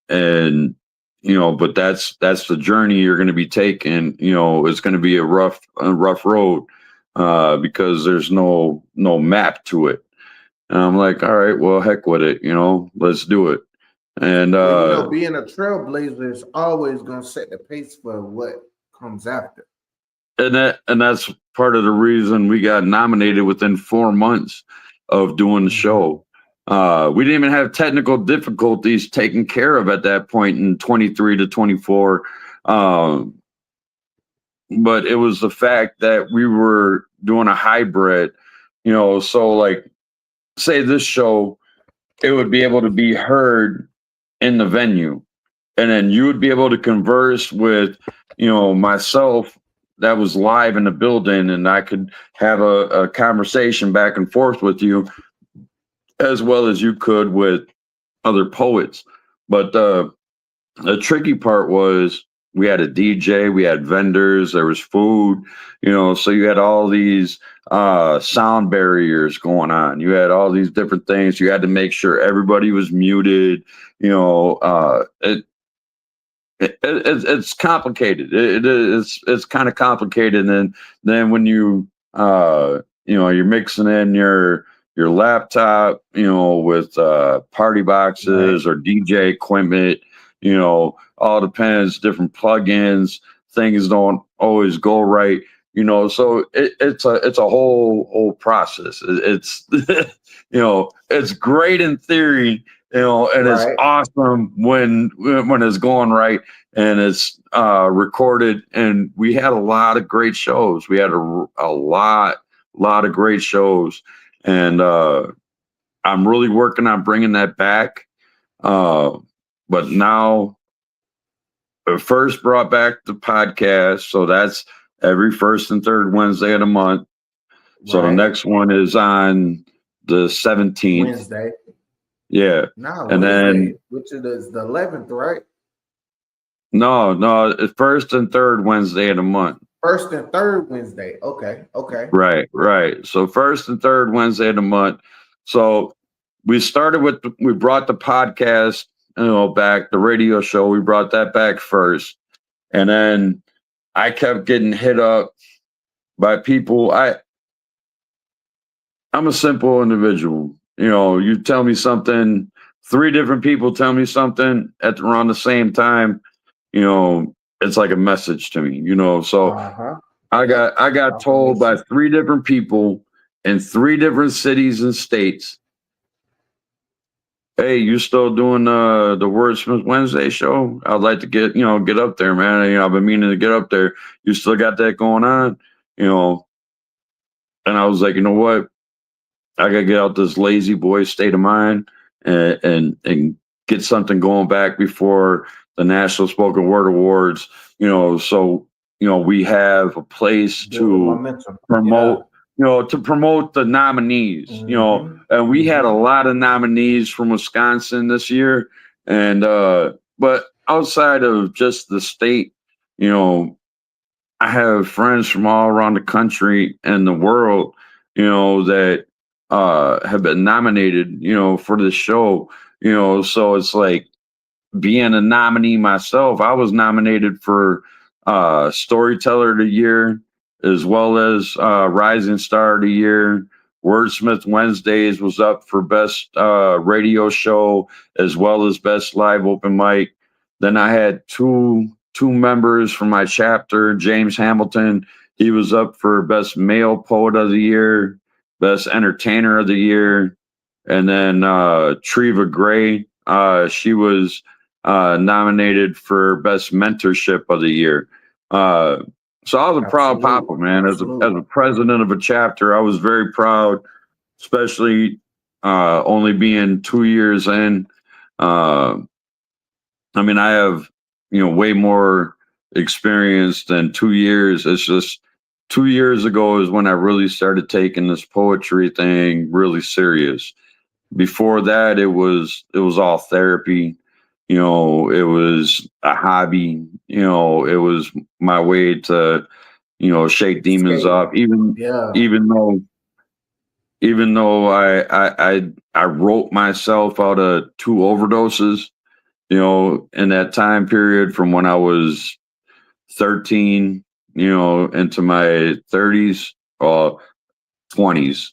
Speaker 7: and you know, but that's the journey you're going to be taking. You know, it's going to be a rough road because there's no map to it. And I'm like, all right, well, heck with it. You know, let's do it. And
Speaker 1: Well, being a trailblazer is always going to set the pace for what comes after.
Speaker 7: and that's part of the reason we got nominated within 4 months of doing the show. We didn't even have technical difficulties taken care of at that point in 23 to 24. But it was the fact that we were doing a hybrid, you know, so like say this show, it would be able to be heard in the venue. And then you would be able to converse with, you know, myself that was live in the building, and I could have a conversation back and forth with you as well as you could with other poets. But the tricky part was we had a DJ, we had vendors, there was food, you know, so you had all these sound barriers going on. You had all these different things. You had to make sure everybody was muted, you know, it's complicated. It's kind of complicated. And then when you know, you're mixing in your laptop, you know, with party boxes or DJ equipment, you know, all depends, different plugins, things don't always go right, you know, so it's a whole process. It's you know, it's great in theory, you know, and it's awesome when it's going right and it's recorded. And we had a lot of great shows. We had a lot of great shows, and I'm really working on bringing that back. But now, first brought back the podcast, so that's every first and third Wednesday of the month. So the next one is on the 17th.
Speaker 1: Wednesday.
Speaker 7: Yeah.
Speaker 1: No,
Speaker 7: and
Speaker 1: Wednesday,
Speaker 7: then
Speaker 1: which is the 11th, right?
Speaker 7: No, it's first and third Wednesday of the month.
Speaker 1: First and third Wednesday. Okay.
Speaker 7: Right. So first and third Wednesday of the month. So we started with we brought the podcast, you know, back, the radio show. We brought that back first, and then I kept getting hit up by people. I'm a simple individual. You know, you tell me something, 3 different people tell me something around the same time, you know, it's like a message to me, you know. So I got told by 3 different people in 3 different cities and states, hey, you still doing the Wordsmith Wednesday show? I'd like to get up there, man. You know, I've been meaning to get up there. You still got that going on, you know? And I was like, you know what? I gotta get out this lazy boy state of mind and get something going back before the National Spoken Word Awards. You know, so you know we have a place to promote. You know, to promote the nominees. You know, and we had a lot of nominees from Wisconsin this year, and but outside of just the state, you know, I have friends from all around the country and the world, you know, that have been nominated, you know, for the show, you know, so it's like being a nominee myself. I was nominated for Storyteller of the Year, as well as Rising Star of the Year. Wordsmith Wednesdays was up for Best Radio Show, as well as Best Live Open Mic. Then I had two members from my chapter, James Hamilton He was up for Best Male Poet of the Year, Best Entertainer of the Year, and then Treva Gray, she was nominated for Best Mentorship of the Year. So I was a proud papa, man. As a president of a chapter, I was very proud, especially only being 2 years in. I mean, I have, way more experience than 2 years. It's just 2 years ago is when I really started taking this poetry thing really serious. Before that, it was all therapy. It was a hobby. It was my way to, shake demons off. Even though I wrote myself out of 2 overdoses, in that time period from when I was 13, into my 30s or 20s,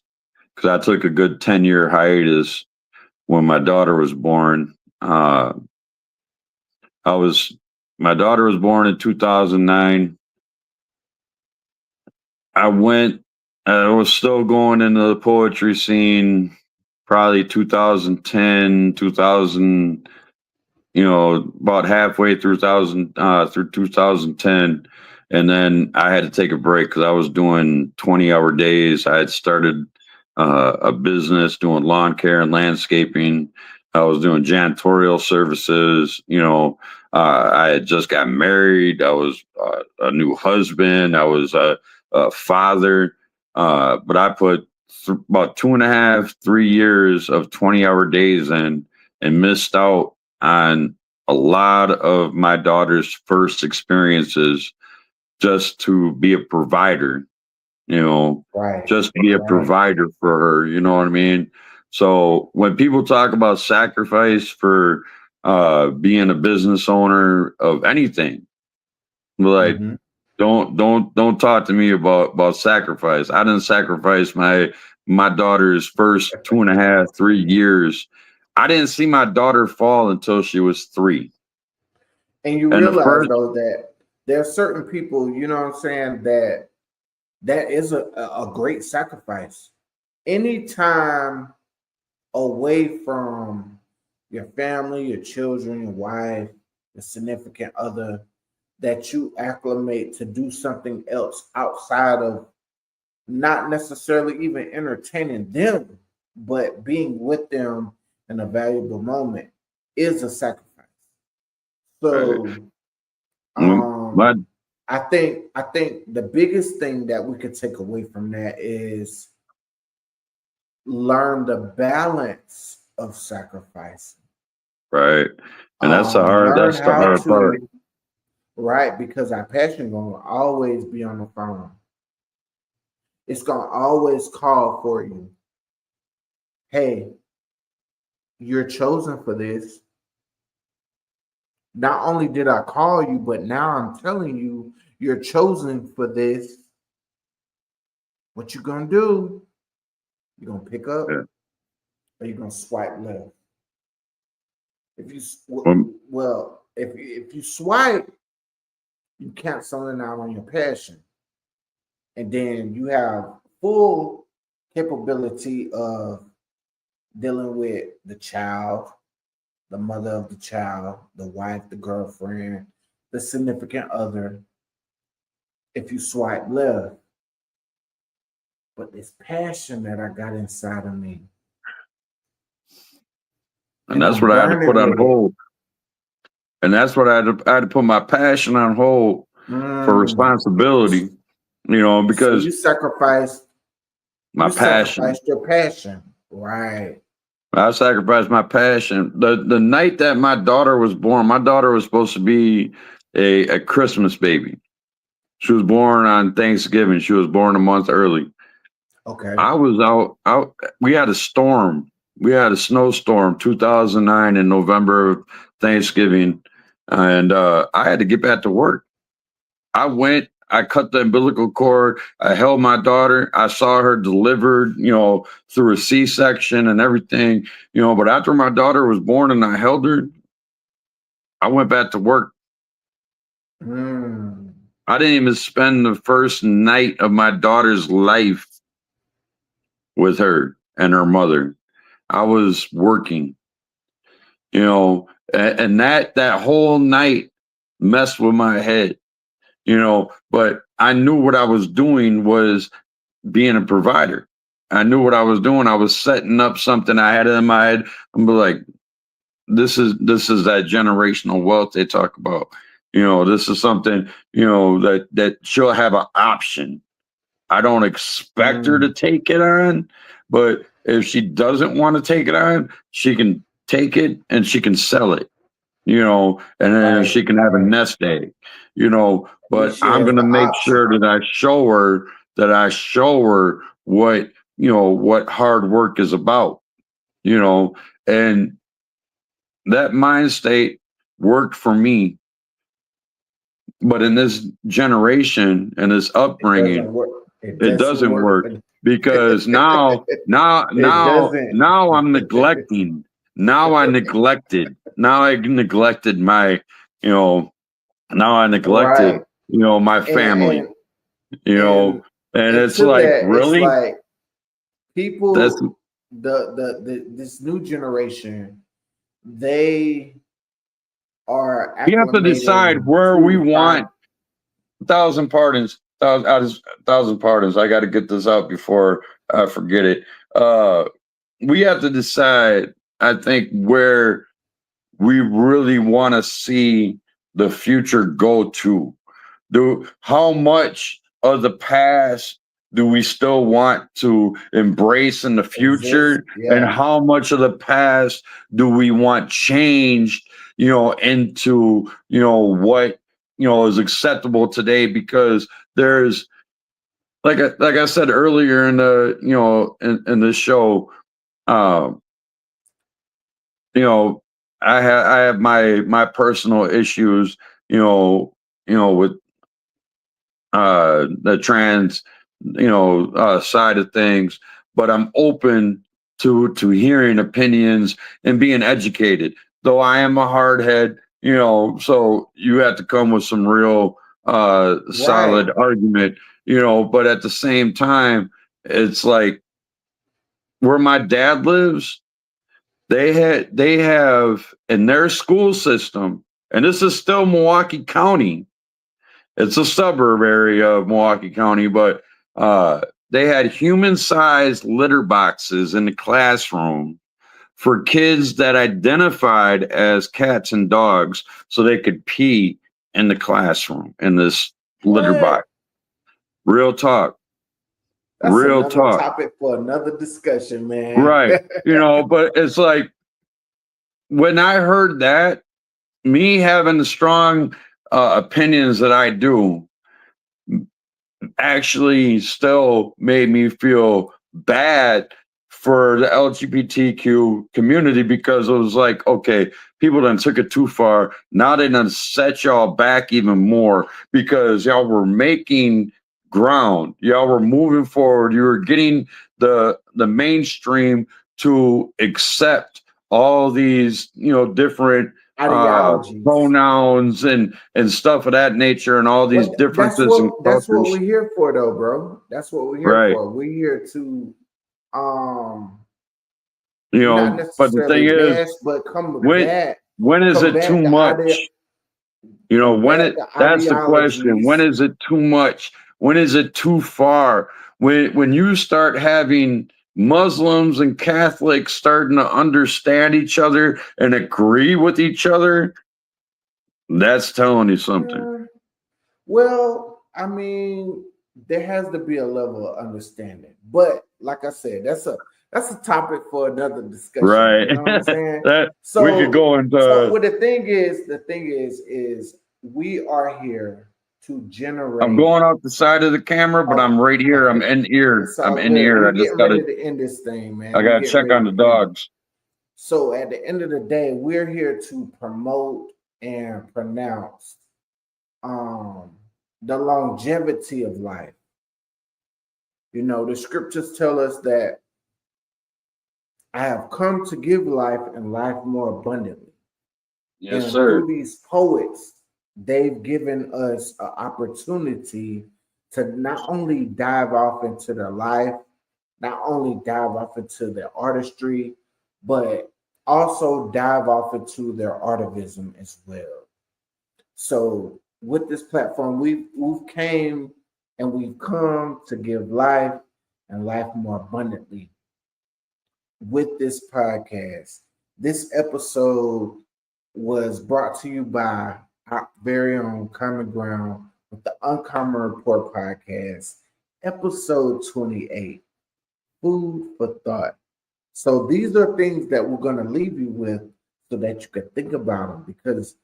Speaker 7: because I took a good 10-year hiatus when my daughter was born. My daughter was born in 2009. I was still going into the poetry scene probably 2010, 2000, about halfway through 2010. And then I had to take a break because I was doing 20-hour days. I had started a business doing lawn care and landscaping. I was doing janitorial services. I had just got married. I was a new husband. I was a father. But I put about 2.5, 3 years of 20-hour days in and missed out on a lot of my daughter's first experiences just to be a provider, just to be a provider for her, you know what I mean? So when people talk about sacrifice for being a business owner of anything, like, don't talk to me about sacrifice. I didn't sacrifice my daughter's first 2.5, 3 years. I didn't see my daughter fall until she was 3.
Speaker 1: And you realize though that there are certain people, you know what I'm saying, that is a great sacrifice. Anytime away from your family, your children, your wife, your significant other, that you acclimate to do something else outside of not necessarily even entertaining them, but being with them in a valuable moment is a sacrifice. So I think the biggest thing that we could take away from that is learn the balance of sacrifice.
Speaker 7: Right. And that's the hard part.
Speaker 1: Right, because our passion gonna always be on the phone. It's gonna always call for you. Hey, you're chosen for this. Not only did I call you, but now I'm telling you, you're chosen for this. What you gonna do? You gonna pick up, or you gonna swipe left? If you if you swipe, you canceling out on your passion, and then you have full capability of dealing with the child, the mother of the child, the wife, the girlfriend, the significant other, if you swipe left. But this passion that I got inside of me.
Speaker 7: And that's what I had to put on hold. And that's what I had to put my passion on hold for responsibility, because
Speaker 1: so you sacrificed
Speaker 7: my passion.
Speaker 1: Sacrificed your passion. Right.
Speaker 7: I sacrificed my passion. The night that my daughter was born, my daughter was supposed to be a Christmas baby. She was born on Thanksgiving. She was born a month early.
Speaker 1: Okay.
Speaker 7: I was out. We had a storm. We had a snowstorm, 2009 in November of Thanksgiving. And I had to get back to work. I cut the umbilical cord. I held my daughter. I saw her delivered, through a C-section and everything, but after my daughter was born and I held her, I went back to work. I didn't even spend the first night of my daughter's life with her and her mother. I was working, and that whole night messed with my head, but I knew what I was doing was being a provider. I knew what I was doing. I was setting up something I had in my head. I'm like, this is that generational wealth they talk about. This is something, that she'll have an option. I don't expect her to take it on, but if she doesn't want to take it on, she can take it and she can sell it, and then she can have a nest egg, but I'm going to make sure that I show her what hard work is about, and that mind state worked for me. But in this generation and this upbringing, it doesn't work because now I'm neglecting. Now I neglected. Now I neglected my, now I neglected, my family, and it's like, really?
Speaker 1: It's like people, this new generation, they are.
Speaker 7: We have to decide where we want. Thousand pardons. Thousand pardons. I got to get this out before I forget it. We have to decide, I think, where we really want to see the future go to. How much of the past do we still want to embrace in the future? And how much of the past do we want changed, into, what, is acceptable today? Because there's, like I said earlier in the, in the show, I have my personal issues, with the trans, side of things, but I'm open to hearing opinions and being educated. Though I am a hardhead, so you have to come with some real solid argument, but at the same time, it's like where my dad lives, they have in their school system, and this is still Milwaukee County. It's a suburb area of Milwaukee County, but they had human-sized litter boxes in the classroom for kids that identified as cats and dogs, so they could pee in the classroom in this litter box. Real talk.
Speaker 1: That's real talk. Topic for another discussion, man.
Speaker 7: Right. But it's like when I heard that, me having the strong opinions that I do actually still made me feel bad for the LGBTQ community, because it was like, okay, people done took it too far. Now they done set y'all back even more because y'all were making ground. Y'all were moving forward. You were getting the mainstream to accept all these, different pronouns and stuff of that nature, and all these differences.
Speaker 1: That's what we're here for, though, bro. That's what we're here for. We're here to,
Speaker 7: but the thing is, when is it too much? That's the question. When is it too much? When is it too far? When you start having Muslims and Catholics starting to understand each other and agree with each other, that's telling you something.
Speaker 1: Well, I mean, there has to be a level of understanding, but like I said, that's a topic for another discussion.
Speaker 7: Right.
Speaker 1: You know what I'm saying?
Speaker 7: We could go into.
Speaker 1: So the thing is we are here to generate.
Speaker 7: I'm going out the side of the camera, but I'm right here. I'm in ear. I'm in ear. I just got
Speaker 1: to end this thing, man.
Speaker 7: I got to check on the dogs.
Speaker 1: So at the end of the day, we're here to promote and pronounce the longevity of life. The scriptures tell us that I have come to give life and life more abundantly.
Speaker 7: Yes, sir.
Speaker 1: Through these poets they've given us an opportunity to not only dive off into their life, not only dive off into their artistry, but also dive off into their artivism as well. So with this platform, we've came and we've come to give life and life more abundantly with this podcast. This episode was brought to you by our very own Common Ground with the Uncommon Report podcast, episode 28, Food for Thought. So these are things that we're going to leave you with so that you can think about them, because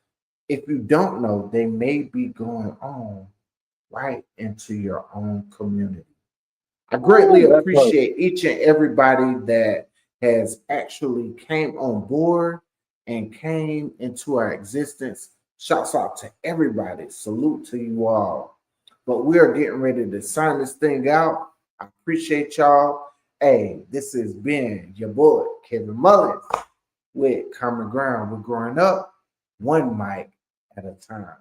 Speaker 1: if you don't know, they may be going on right into your own community. I greatly appreciate each and everybody that has actually came on board and came into our existence. Shouts out to everybody. Salute to you all. But we are getting ready to sign this thing out. I appreciate y'all. Hey, this has been your boy, Kevin Mullins, with Common Ground. We're growing up one mic at a time.